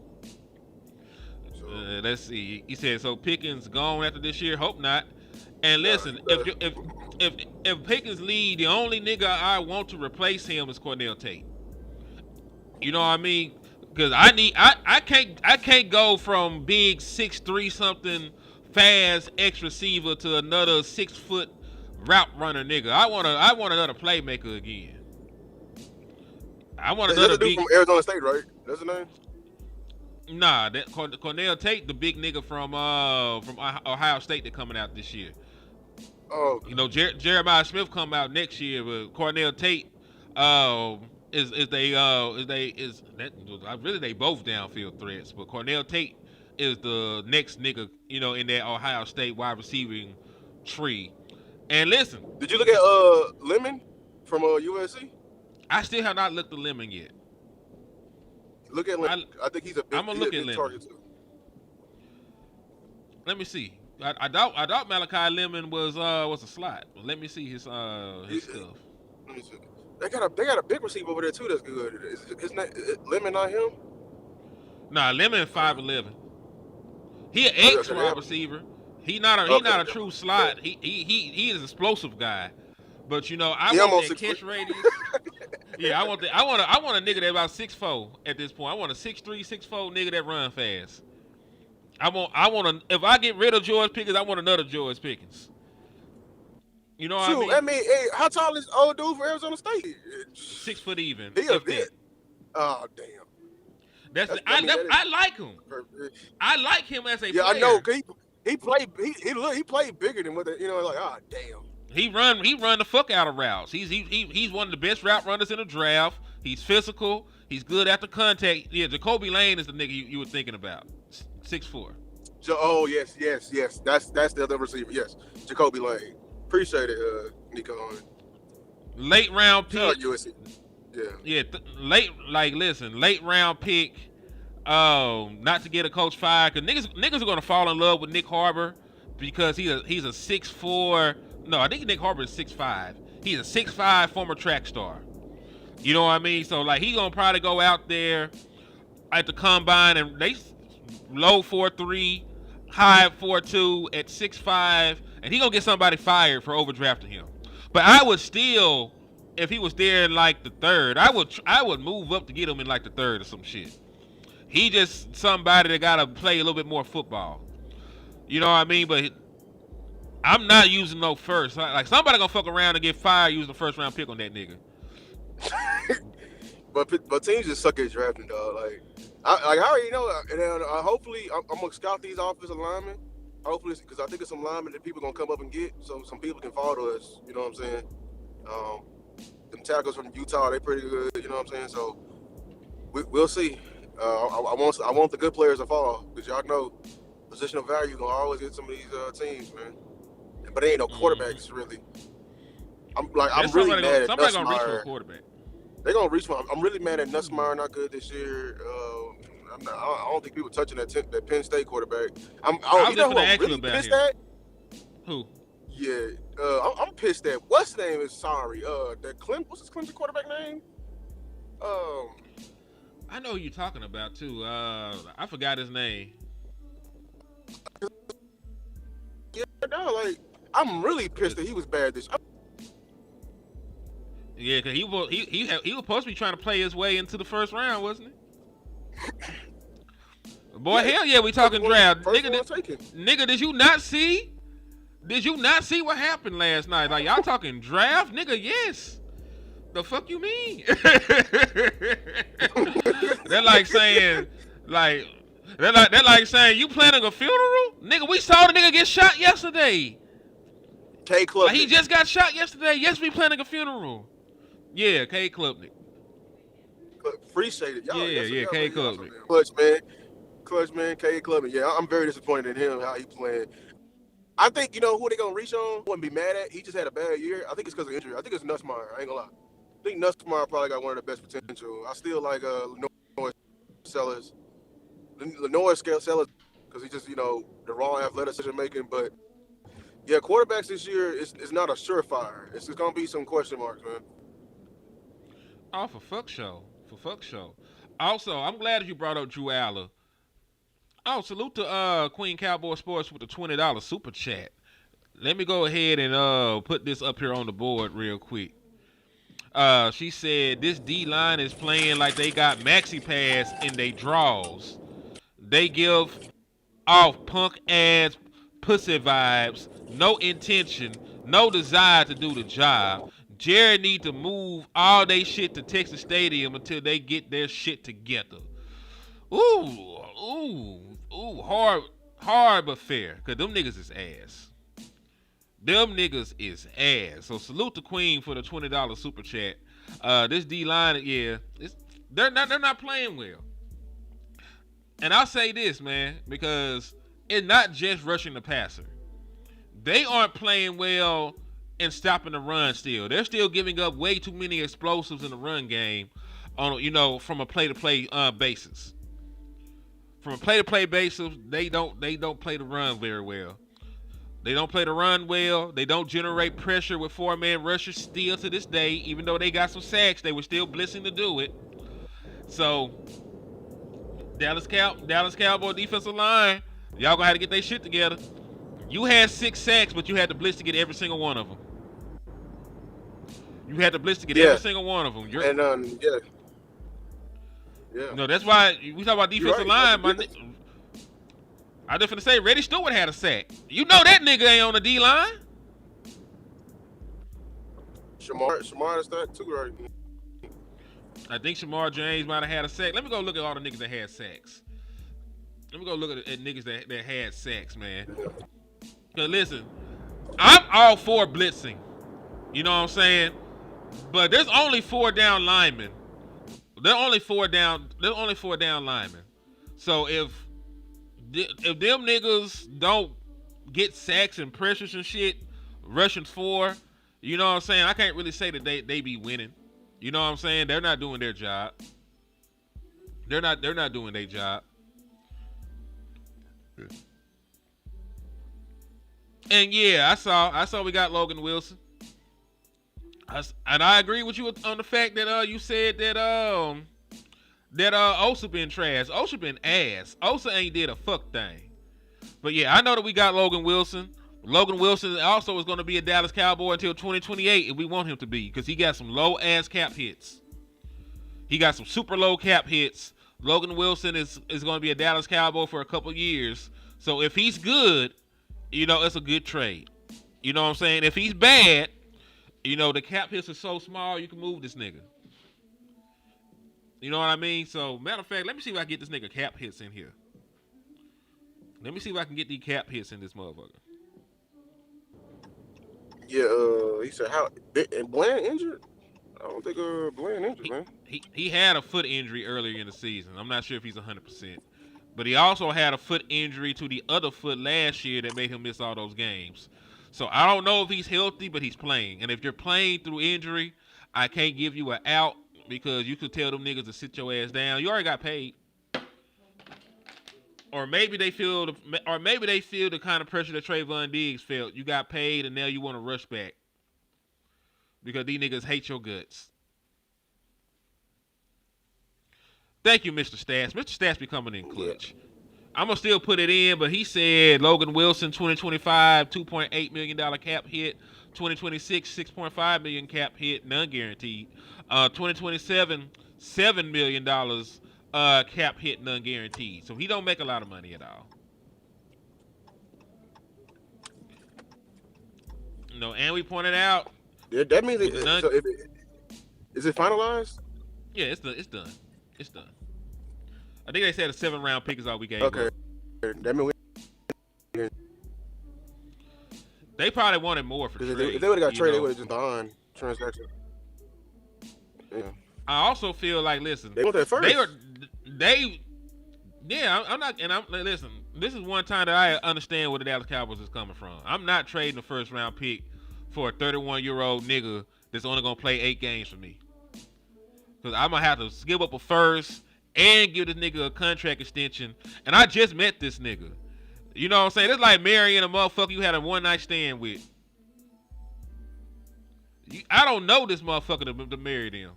So, Let's see. He said so. Pickens gone after this year. Hope not. And nah, listen, if Pickens lead, the only nigga I want to replace him is Cornell Tate. You know what I mean? Because I can't go from being 6'3" something fast X receiver to another 6 foot route runner nigga. I want another playmaker again. I want is that another a dude big. from Arizona State, right? That's the name? Nah, that Cornell Tate, the big nigga from Ohio State, that coming out this year. Oh, You know, Jeremiah Smith come out next year, but Cornell Tate, is that really they both downfield threats, but Cornell Tate is the next nigga, in that Ohio State wide receiving tree. And listen, did you look at Lemon from USC? I still have not looked at Lemon yet. Look at Lemon. I think he's a I'm gonna look at big Lemon. target too. Let me see. I doubt Malachi Lemon was a slot. But let me see his stuff. Let me see. They got a big receiver over there too. That's good. His name Lemon, not him. Nah, Lemon 5'11". He an Oh, yeah, X so they wide have- receiver. He not a true slot. He is an explosive guy. But I He want almost that 6 catch foot. radius. Yeah, I want a nigga that about 6'4" at this point. I want a 6'3", 6'4" nigga that run fast. If I get rid of George Pickens, I want another George Pickens. You know what Shoot, I mean? hey, how tall is old dude for Arizona State? 6 foot even. He a If bit. that. Oh damn. I like him. Perfect. I like him as a Yeah, player. I know. 'Cause he played bigger than what like damn. He run the fuck out of routes. He's one of the best route runners in the draft. He's physical. He's good after contact. Yeah, Jacoby Lane is the nigga you were thinking about. 6'4". Oh yes. That's the other receiver. Yes, Jacoby Lane. Appreciate it, Nico. Late round Shout out pick. USC. Yeah. Yeah, late round pick. Not to get a coach fired, cause niggas are gonna fall in love with Nick Harbor because he's a 6'4". No, I think Nick Harbor is 6'5". He's a 6'5" former track star. You know what I mean? So he gonna probably go out there at the combine and they low 4.3, high 4.2 at 6'5", and he gonna get somebody fired for overdrafting him. But I would still, if he was there in like the third, I would move up to get him in like the third or some shit. He just somebody that gotta play a little bit more football. You know what I mean? But I'm not using no first. Like somebody gonna fuck around and get fired using the first round pick on that nigga. But teams just suck at drafting, dog. I already know. And then hopefully I'm gonna scout these offensive linemen. Hopefully, because I think it's some linemen that people gonna come up and get, so some people can fall to us. You know what I'm saying? Them tackles from Utah, they pretty good. You know what I'm saying? So we'll see. I want the good players to fall, because y'all know positional value gonna always get some of these teams, man. But they ain't no quarterbacks really. I'm really mad at somebody gonna reach for Nussmeier. a quarterback. They're gonna reach one. I'm really mad at Nussmeier not good this year. I don't think people touching that Penn State quarterback. I was you know just who gonna I'm ask you really about pissed him. at? Who? Yeah, I'm pissed at. What's his name is sorry. What's his Clemson quarterback name? I know who you're talking about too. I forgot his name. Yeah, no, I'm really pissed that he was bad this. Yeah, cause he was supposed to be trying to play his way into the first round, wasn't he? Boy, Yeah. hell yeah, we talking draft. First one taken. Nigga, did you not see Did you not see what happened last night? Like y'all talking draft, nigga? Yes. The fuck you mean? They're like saying, like, they're like saying you planning a funeral, nigga. We saw the nigga get shot yesterday. K Like he Klubnik. just got shot yesterday. Yes, we planning a funeral. Yeah, K Klubnik. Appreciate it. Yeah, yeah, Y'all K really are so Klubnik. damn clutch, man. Clutch, man. K Klubnik. Yeah, I'm very disappointed in him, how he playing. I think, who they going to reach on? Wouldn't be mad at. He just had a bad year. I think it's because of injury. I think it's Nussmeier. I ain't going to lie. I think Nussmeier probably got one of the best potential. I still like Lenore Sellers. Lenore Sellers, because he just, the raw athletic decision making. But, yeah, quarterbacks this year is not a surefire. It's going to be some question marks, man. Oh, for fuck show. For fuck show. Also, I'm glad that you brought up Drew Aller. Oh, salute to Queen Cowboy Sports with the $20 super chat. Let me go ahead and put this up here on the board real quick. She said this D line is playing like they got maxi pads in they draws. They give off punk ass pussy vibes, no intention, no desire to do the job. Jared need to move all they shit to Texas Stadium until they get their shit together. Ooh, hard but fair. Cause them niggas is ass. Them niggas is ass. So salute the Queen for the $20 super chat. This D line, yeah, they're not playing well. And I'll say this, man, because it's not just rushing the passer. They aren't playing well in stopping the run still. They're still giving up way too many explosives in the run game on from a play-to-play basis. From a play-to-play basis, they don't play the run very well. They don't play the run well. They don't generate pressure with four-man rushers still to this day. Even though they got some sacks, they were still blitzing to do it. So Dallas Cowboy defensive line, y'all gonna have to get their shit together. You had 6 sacks, but you had to blitz to get every single one of them. You had to blitz to get every single one of them. Yeah. That's why we talk about defensive line. I just finna say, Reddy Stewart had a sack. You know that nigga ain't on the D line. Shamar is that too, right? I think Shamar James might have had a sack. Let me go look at all the niggas that had sacks. Let me go look at niggas that had sacks, man. Cause listen, I'm all for blitzing. You know what I'm saying? But there's only 4 down linemen. There's only four down linemen. So if them niggas don't get sacks and pressures and shit, rushing 4, you know what I'm saying? I can't really say that they be winning. You know what I'm saying? They're not doing their job. They're not doing their job. And yeah, I saw we got Logan Wilson. And I agree with you on the fact that you said that Osa been trash. Osa been ass. Osa ain't did a fuck thing. But yeah, I know that we got Logan Wilson. Logan Wilson also is going to be a Dallas Cowboy until 2028 if we want him to be, because he got some low ass cap hits. He got some super low cap hits. Logan Wilson is going to be a Dallas Cowboy for a couple years. So if he's good, it's a good trade. You know what I'm saying? If he's bad, the cap hits are so small, you can move this nigga. You know what I mean? So, matter of fact, let me see if I can get this nigga cap hits in here. Let me see if I can get these cap hits in this motherfucker. Yeah, he said, and Bland injured? I don't think Bland injured, man. He had a foot injury earlier in the season. I'm not sure if he's 100%. But he also had a foot injury to the other foot last year that made him miss all those games. So I don't know if he's healthy, but he's playing. And if you're playing through injury, I can't give you an out because you could tell them niggas to sit your ass down. You already got paid. Or maybe they feel the kind of pressure that Trayvon Diggs felt. You got paid and now you want to rush back. Because these niggas hate your guts. Thank you, Mr. Stats. Mr. Stats be coming in clutch. Yeah. I'm going to still put it in, but he said Logan Wilson, 2025, $2.8 million cap hit. 2026, $6.5 million cap hit, none guaranteed. 2027, $7 million cap hit, none guaranteed. So he don't make a lot of money at all. No, and we pointed out That means none. so. If is it finalized? Yeah, it's done. It's done. I think they said a 7th-round pick is all we gave Okay, up. that means They probably wanted more for because if trade. they would have got You traded, they know, would have just done transaction. Yeah, I also feel like listen, they want that they first. are they. Yeah, I'm not, and I'm listen. This is one time that I understand where the Dallas Cowboys is coming from. I'm not trading a 1st-round pick for a 31-year-old nigga that's only gonna play 8 games for me. Because I'm gonna have to give up a first and give this nigga a contract extension. And I just met this nigga. You know what I'm saying? It's like marrying a motherfucker you had a one-night stand with. I don't know this motherfucker to marry them.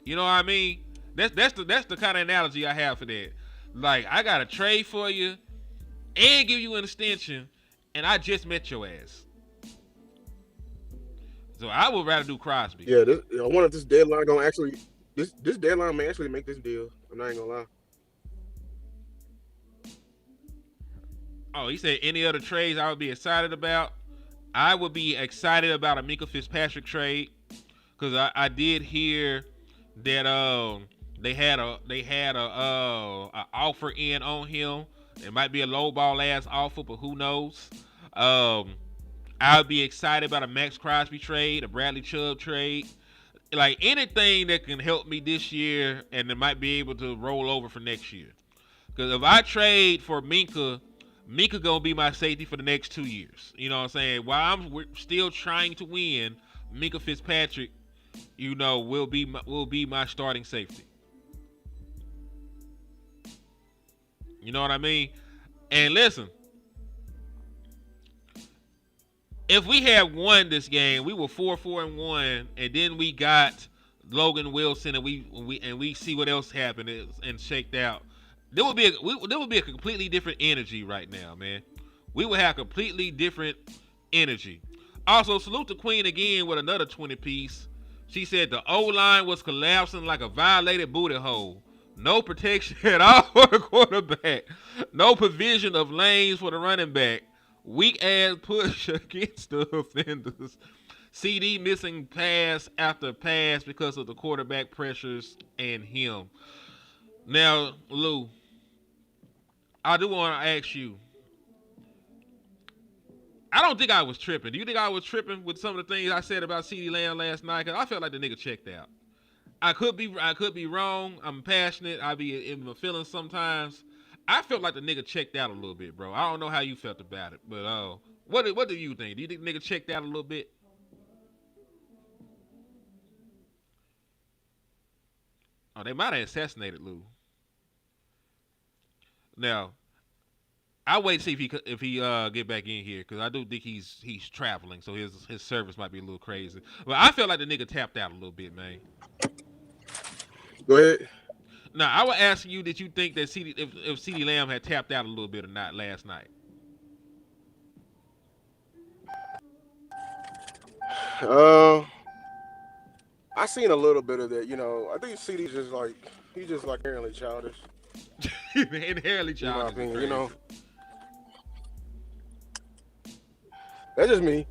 You know what I mean? That's the kind of analogy I have for that. Like, I gotta trade for you and give you an extension, and I just met your ass. So I would rather do Crosby. Yeah, I wonder if this deadline gonna actually this deadline may actually make this deal. I'm not even gonna lie. Oh, he said any other trades I would be excited about. I would be excited about a Minka Fitzpatrick trade because I did hear that they had a offer in on him. It might be a low ball ass offer, but who knows? I would be excited about a Max Crosby trade, a Bradley Chubb trade, like anything that can help me this year and it might be able to roll over for next year. Because if I trade for Minka gonna be my safety for the next 2 years. You know what I'm saying? While we're still trying to win, Minka Fitzpatrick, will be my starting safety. You know what I mean? And listen, if we had won this game, we were 4-1, and then we got Logan Wilson, and we see what else happened and shaked out. There would be a completely different energy right now, man. We would have completely different energy. Also, salute the Queen again with another 20 piece. She said the O-line was collapsing like a violated booty hole. No protection at all for the quarterback. No provision of lanes for the running back. Weak ass push against the offenders. CD missing pass after pass because of the quarterback pressures and him. Now, Lou, I do want to ask you. I don't think I was tripping. Do you think I was tripping with some of the things I said about CeeDee Lamb last night? Cause I felt like the nigga checked out. I could be wrong. I'm passionate. I be in my feelings sometimes. I felt like the nigga checked out a little bit, bro. I don't know how you felt about it, but what do you think? Do you think the nigga checked out a little bit? Oh, they might have assassinated Lou. Now, I'll wait to see if he get back in here because I do think he's traveling, so his service might be a little crazy. But I feel like the nigga tapped out a little bit, man. Go ahead. Now, I would ask you, did you think that if CeeDee Lamb had tapped out a little bit or not last night? I seen a little bit of that. I think CD's he's just like inherently childish. Inherently childish. In my opinion, that's just me.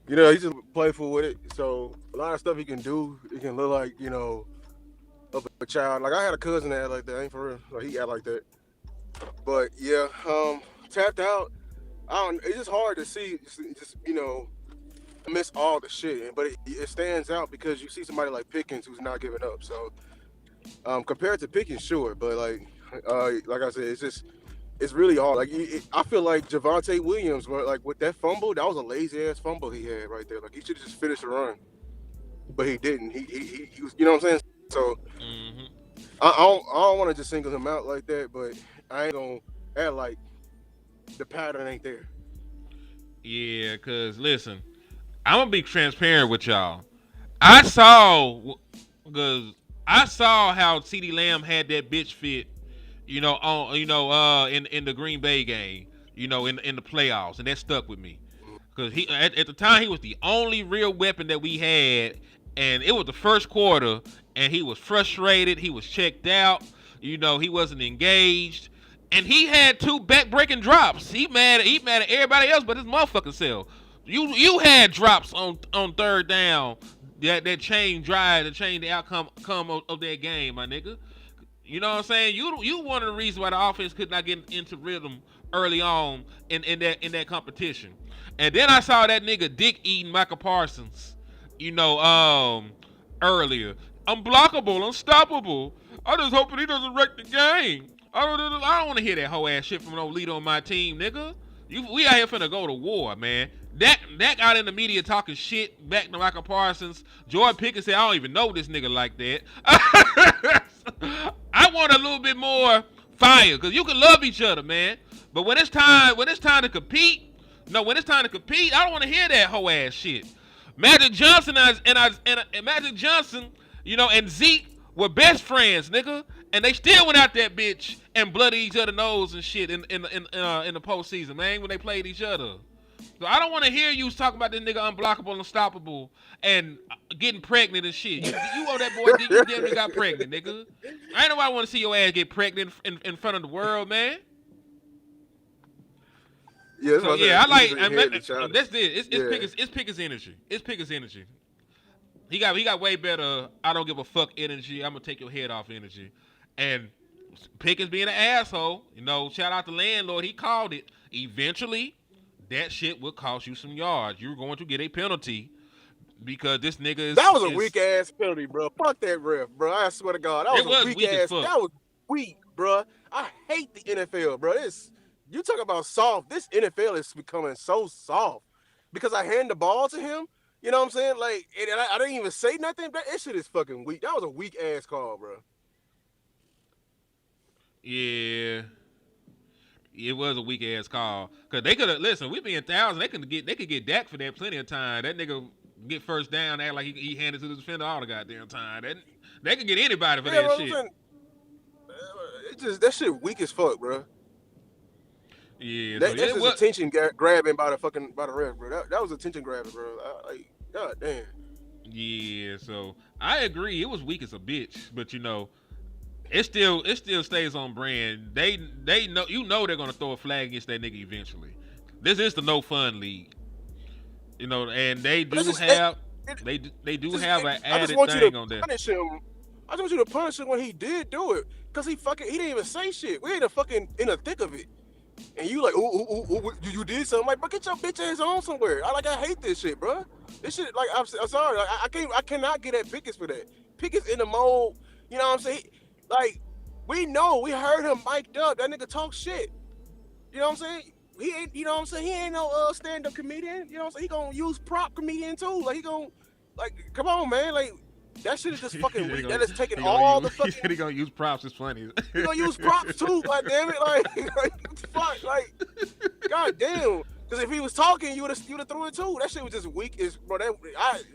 He's just playful with it. So a lot of stuff he can do, it can look like of a child. Like I had a cousin that act like that. Ain't for real. Like he act like that. But yeah, tapped out. It's just hard to see. Just miss all the shit, but it stands out because you see somebody like Pickens who's not giving up. So compared to Pickens, sure, but like I said, it's really hard. Like I feel like Javonte Williams, like with that fumble, that was a lazy ass fumble he had right there. Like he should have just finished the run, but he didn't. He was, you know what I'm saying? So I don't want to just single him out like that, but I ain't gonna act like the pattern ain't there. Yeah, cause listen, I'm gonna be transparent with y'all. I saw how CeeDee Lamb had that bitch fit, in the Green Bay game, in the playoffs, and that stuck with me. Cause he at the time he was the only real weapon that we had, and it was the first quarter, and he was frustrated, he was checked out, he wasn't engaged, and he had 2 back-breaking drops. He mad at everybody else but his motherfucking self. You had drops on third down that changed the outcome of that game, my nigga. You know what I'm saying? You one of the reasons why the offense could not get into rhythm early on in that competition. And then I saw that nigga dick eating Michael Parsons. You know, earlier. Unblockable, unstoppable. I just hoping he doesn't wreck the game. I don't want to hear that whole ass shit from no leader on my team, nigga. We out here finna go to war, man. That got in the media talking shit back to Michael Parsons. Jordan Pickens said, I don't even know this nigga like that. I want a little bit more fire, because you can love each other, man. But when it's time to compete, I don't want to hear that whole ass shit. Magic Johnson and Magic Johnson, and Zeke were best friends, nigga, and they still went out that bitch and blooded each other nose and shit in the postseason, man, when they played each other. So I don't want to hear you talking about this nigga unblockable, unstoppable, and getting pregnant and shit. You owe that boy, you damn near got pregnant, nigga. I ain't nobody want to see your ass get pregnant in front of the world, man. Yeah, So yeah, I like. That's it. Yeah. It's Pickett's energy. It's Pickett's energy. He got way better. I don't give a fuck energy. I'm gonna take your head off energy. And Pickens being an asshole, shout out to landlord. He called it. Eventually, that shit will cost you some yards. You're going to get a penalty because this nigga is. That was a weak ass penalty, bro. Fuck that ref, bro. I swear to God, that was a weak ass. That was weak, bro. I hate the NFL, bro. You talk about soft. This NFL is becoming so soft because I hand the ball to him. You know what I'm saying? Like, and I didn't even say nothing. But that shit is fucking weak. That was a weak ass call, bro. Yeah. It was a weak ass call. Cause they could have listen. We being thousands. They could get Dak for that plenty of time. That nigga get first down, act like he handed to the defender all the goddamn time. They could get anybody for that bro, shit. That shit weak as fuck, bro. Yeah, that's just attention grabbing by the ref, bro. That was attention grabbing, bro. Like, god damn. Yeah, so I agree. It was weak as a bitch, but it still stays on brand. They know they're gonna throw a flag against that nigga eventually. This is the no fun league, and they do have an added thing on there. I just want you to punish him when he did do it, cause he didn't even say shit. We ain't in the thick of it, and you like, ooh, you did something. Like, bro, get your bitch ass on somewhere. I hate this shit, bro. This shit, like, I'm sorry, I cannot get at Pickens for that. Pickens in the mode, you know what I'm saying? Like, we heard him mic'd up. That nigga talk shit. You know what I'm saying? He ain't, you know what I'm saying? He ain't no stand-up comedian. You know what I'm saying? He gonna use prop comedian too. Like, he gonna, like, come on, man. Like, that shit is just fucking weak. That is taking all the fucking. He gonna use props. It's funny. He gonna use props too. God damn it! Like what the fuck? Like, god damn. Because if he was talking, you would have threw it too. That shit was just weak as bro.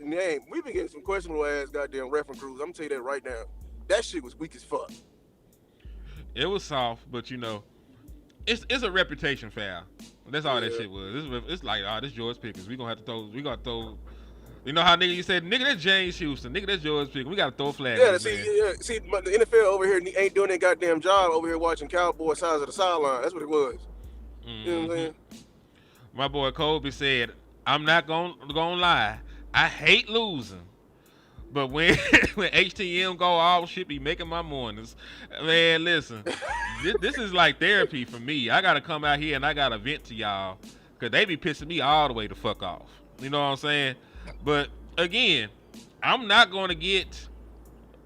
We've been getting some questionable ass goddamn reference crews. I'm gonna tell you that right now. That shit was weak as fuck. It was soft, but it's a reputation foul. That's all that shit was. It's like, this George Pickens. We gonna throw. You know how nigga you said, nigga, that's James Houston. Nigga, that's George Pickens. We gotta throw a flag. Yeah, see, the NFL over here ain't doing their goddamn job over here watching Cowboys sides of the sideline. That's what it was. Mm-hmm. You know what I'm saying? My boy Kobe said, I'm not gonna lie. I hate losing. But when HTM go, all shit be making my mornings. Man, listen, this is like therapy for me. I gotta come out here and I gotta vent to y'all, cause they be pissing me all the way the fuck off. You know what I'm saying? But again, I'm not gonna get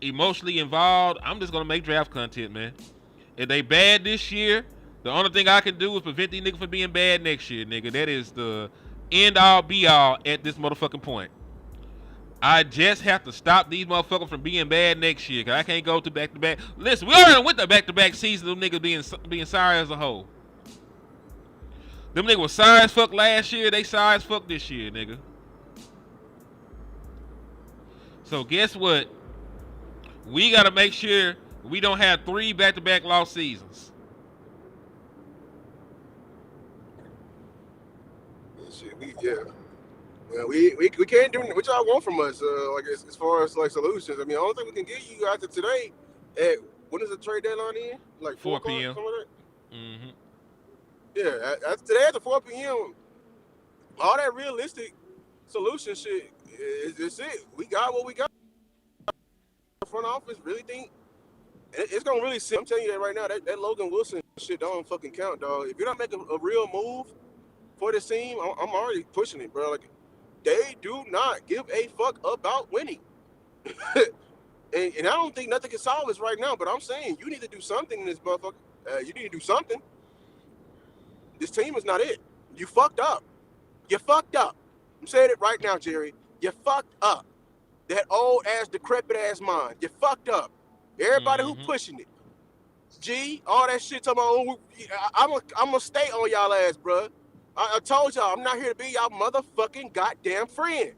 emotionally involved. I'm just gonna make draft content, man. If they bad this year, the only thing I can do is prevent these niggas from being bad next year, nigga. That is the end all be all at this motherfucking point. I just have to stop these motherfuckers from being bad next year, cause I can't go to back to back. Listen, we already went to back to back season of them niggas being sorry as a whole. Them niggas was sorry as fuck last year. They sorry as fuck this year, nigga. So guess what? We gotta make sure we don't have 3 back to back lost seasons. Yeah. Well, we can't do what y'all want from us. Like as far as like solutions. I mean, the only thing we can give you after today, at when is the trade deadline in? Like 4 p.m. Something like that? Mm-hmm. Yeah, today after 4 p.m. All that realistic solution shit is it. We got what we got. The front office really think it's gonna really see. I'm telling you that right now. That Logan Wilson shit don't fucking count, dog. If you're not making a real move for this team, I'm already pushing it, bro. Like they do not give a fuck about winning. And I don't think nothing can solve this right now. But I'm saying you need to do something in this motherfucker. You need to do something. This team is not it. You fucked up. You fucked up. I'm saying it right now, Jerry. You fucked up. That old ass, decrepit ass mind. You fucked up. Everybody who Mm-hmm. pushing it. G, all that shit talking about, I'm gonna stay on y'all ass, bro. I told y'all, I'm not here to be y'all motherfucking goddamn friend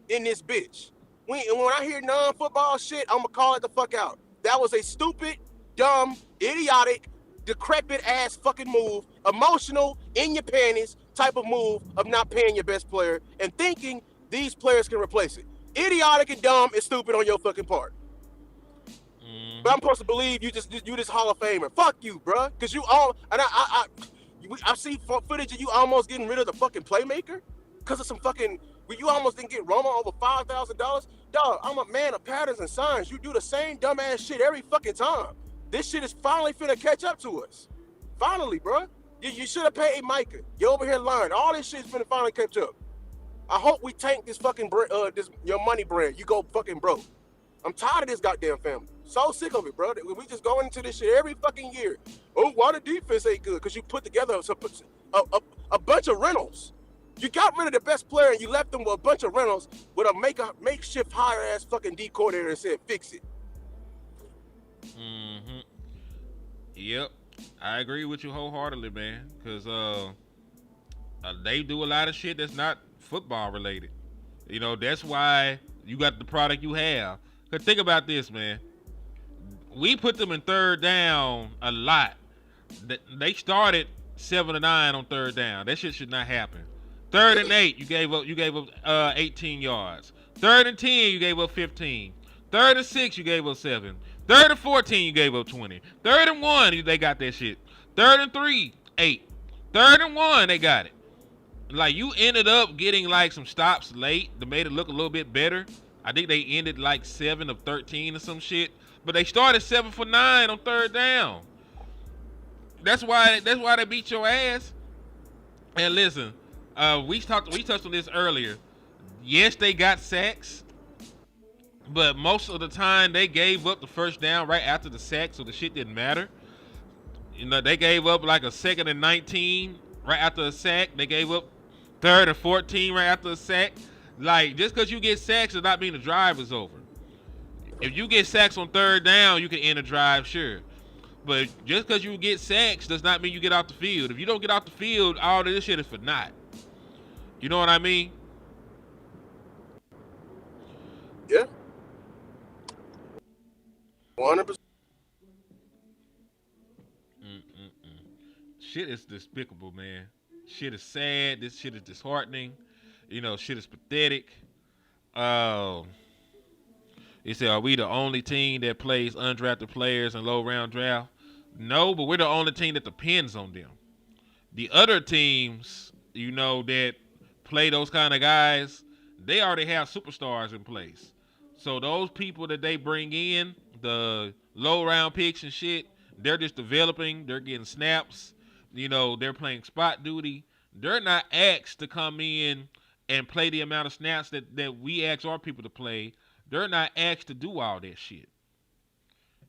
in this bitch. When I hear non-football shit, I'm gonna call it the fuck out. That was a stupid, dumb, idiotic, decrepit ass fucking move, emotional, in your panties type of move of not paying your best player and thinking these players can replace it. Idiotic and dumb and stupid on your fucking part. But I'm Mm-hmm. supposed to believe you this Hall of Famer. Fuck you, bro. Cause you all and I see footage of you almost getting rid of the fucking playmaker because of some fucking. You almost didn't get Roma over $5,000. Dog, I'm a man of patterns and signs. You do the same dumbass shit every fucking time. This shit is finally finna catch up to us. Finally, bro. You should have paid Micah. You over here lying. All this shit's finna finally catch up. I hope we tank this fucking this your money brand. You go fucking broke. I'm tired of this goddamn family. So sick of it, bro. We just going into this shit every fucking year. Oh, why the defense ain't good? Because you put together a bunch of rentals. You got rid of the best player and you left them with a bunch of rentals with a makeshift higher ass fucking D coordinator and said, fix it. Mm-hmm. Yep. I agree with you wholeheartedly, man. Cause they do a lot of shit that's not football related. You know, that's why you got the product you have. Cause think about this, man. We put them in third down a lot. They started 7-9 on third down. That shit should not happen. Third and 8, you gave up 18 yards. Third and 10, you gave up 15. Third and 6, you gave up 7. Third and 14, you gave up 20. Third and 1, they got that shit. Third and 3, 8. Third and 1, they got it. Like you ended up getting like some stops late that made it look a little bit better. I think they ended like 7 of 13 or some shit. But they started 7 for 9 on third down. That's why they beat your ass. And listen, we touched on this earlier. Yes, they got sacks, but most of the time they gave up the first down right after the sack, so the shit didn't matter. You know, they gave up like a 2nd and 19 right after a sack. They gave up 3rd and 14 right after a sack. Like, just because you get sacks does not mean the drive is over. If you get sacks on third down, you can end a drive, sure. But just because you get sacks does not mean you get off the field. If you don't get off the field, all of this shit is for naught. You know what I mean? Yeah, 100%. Mm-mm-mm. Shit is despicable, man. Shit is sad. This shit is disheartening. You know, shit is pathetic. Um, he said, "Are we the only team that plays undrafted players in low round draft?" No, but we're the only team that depends on them. The other teams, you know, that play those kind of guys, they already have superstars in place. So those people that they bring in, the low round picks and shit, they're just developing. They're getting snaps. You know, they're playing spot duty. They're not asked to come in and play the amount of snaps that we ask our people to play. They're not asked to do all that shit.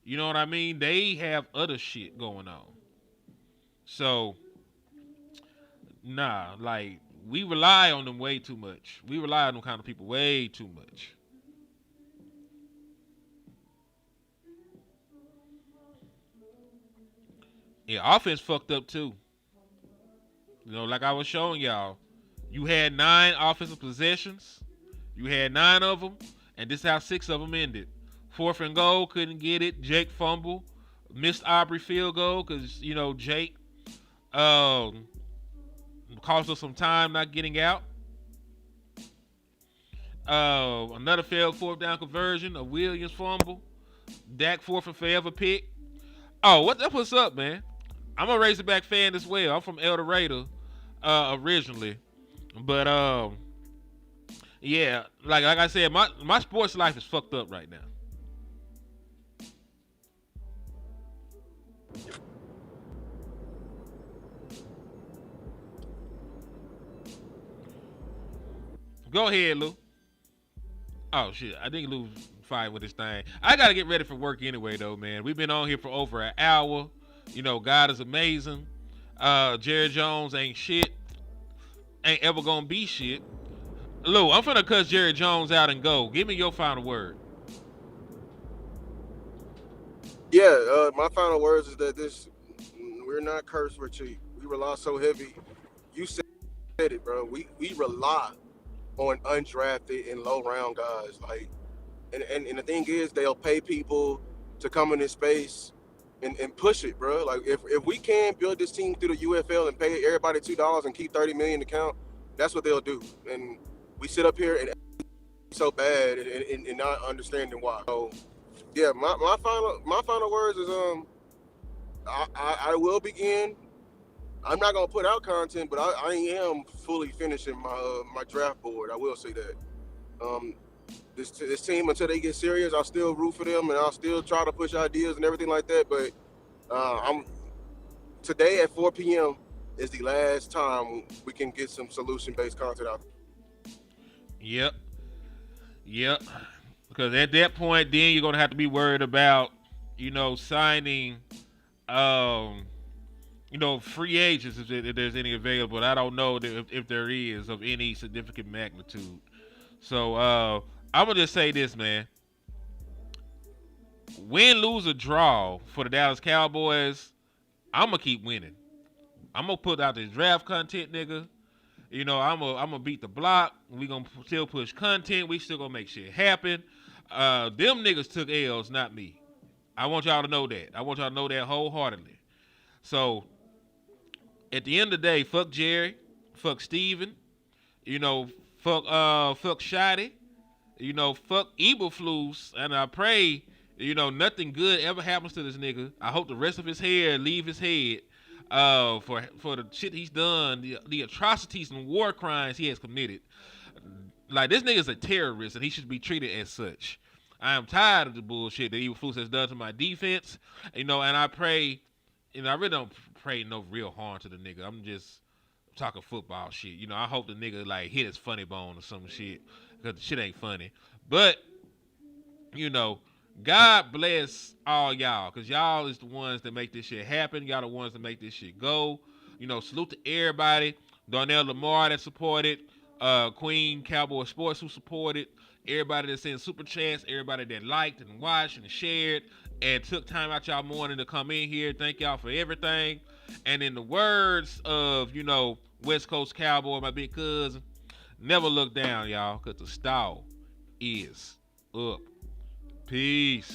You know what I mean? They have other shit going on. So, nah, like, we rely on them way too much. We rely on them kind of people way too much. Yeah, offense fucked up too. You know, like I was showing y'all, you had 9 offensive possessions. You had 9 of them, and this is how 6 of them ended. 4th and goal, couldn't get it. Jake fumble, missed Aubrey field goal because you know Jake um, cost us some time not getting out. Another failed 4th down conversion, a Williams fumble. Dak 4th and forever pick. Oh, what's up, man? I'm a Razorback fan as well. I'm from El Dorado originally. But yeah, like I said, my sports life is fucked up right now. Go ahead, Lou. Oh shit, I think Lou's fine with this thing. I gotta get ready for work anyway, though, man. We've been on here for over an hour. God is amazing. Jerry Jones ain't shit. Ain't ever gonna be shit. Lou, I'm finna cuss Jerry Jones out and go. Give me your final word. Yeah, my final words is that we're not cursed, we're cheap. We rely so heavy. You said it, bro. We rely on undrafted and low round guys. Like, and the thing is, they'll pay people to come in this space and push it, bro. Like, if we can build this team through the UFL and pay everybody $2 and keep 30 million to count, that's what they'll do. And we sit up here and so bad and not understanding why. So yeah, my final words is I will begin. I'm not gonna put out content, but I am fully finishing my draft board. I will say that. Um, this team, until they get serious, I'll still root for them and I'll still try to push ideas and everything like that. But I'm today at 4 p.m. is the last time we can get some solution based content out. Yep, yep. Because at that point, then you're gonna have to be worried about, signing, um, free agents if there's any available. And I don't know if there is of any significant magnitude. So I'm gonna just say this, man. Win, lose, or draw for the Dallas Cowboys, I'm gonna keep winning. I'm gonna put out this draft content, nigga. I'm gonna beat the block. We gonna still push content. We still gonna make shit happen. Them niggas took L's, not me. I want y'all to know that. I want y'all to know that wholeheartedly. So at the end of the day, fuck Jerry, fuck Steven, fuck Shotty, fuck Eberflus, and I pray, nothing good ever happens to this nigga. I hope the rest of his hair leave his head. For the shit he's done, the atrocities and war crimes he has committed. Like, this nigga's a terrorist and he should be treated as such. I am tired of the bullshit that Eberflus has done to my defense. And I pray, I really don't pray no real harm to the nigga. I'm just talking football shit. I hope the nigga like hit his funny bone or some shit, because the shit ain't funny. But you know, God bless all y'all, because y'all is the ones that make this shit happen. Y'all the ones that make this shit go. Salute to everybody. Darnell Lamar that supported, Queen Cowboy Sports who supported, everybody that sent super chats, everybody that liked and watched and shared and took time out y'all morning to come in here. Thank y'all for everything. And in the words of, West Coast Cowboy, my big cousin, never look down, y'all, because the stall is up. Peace.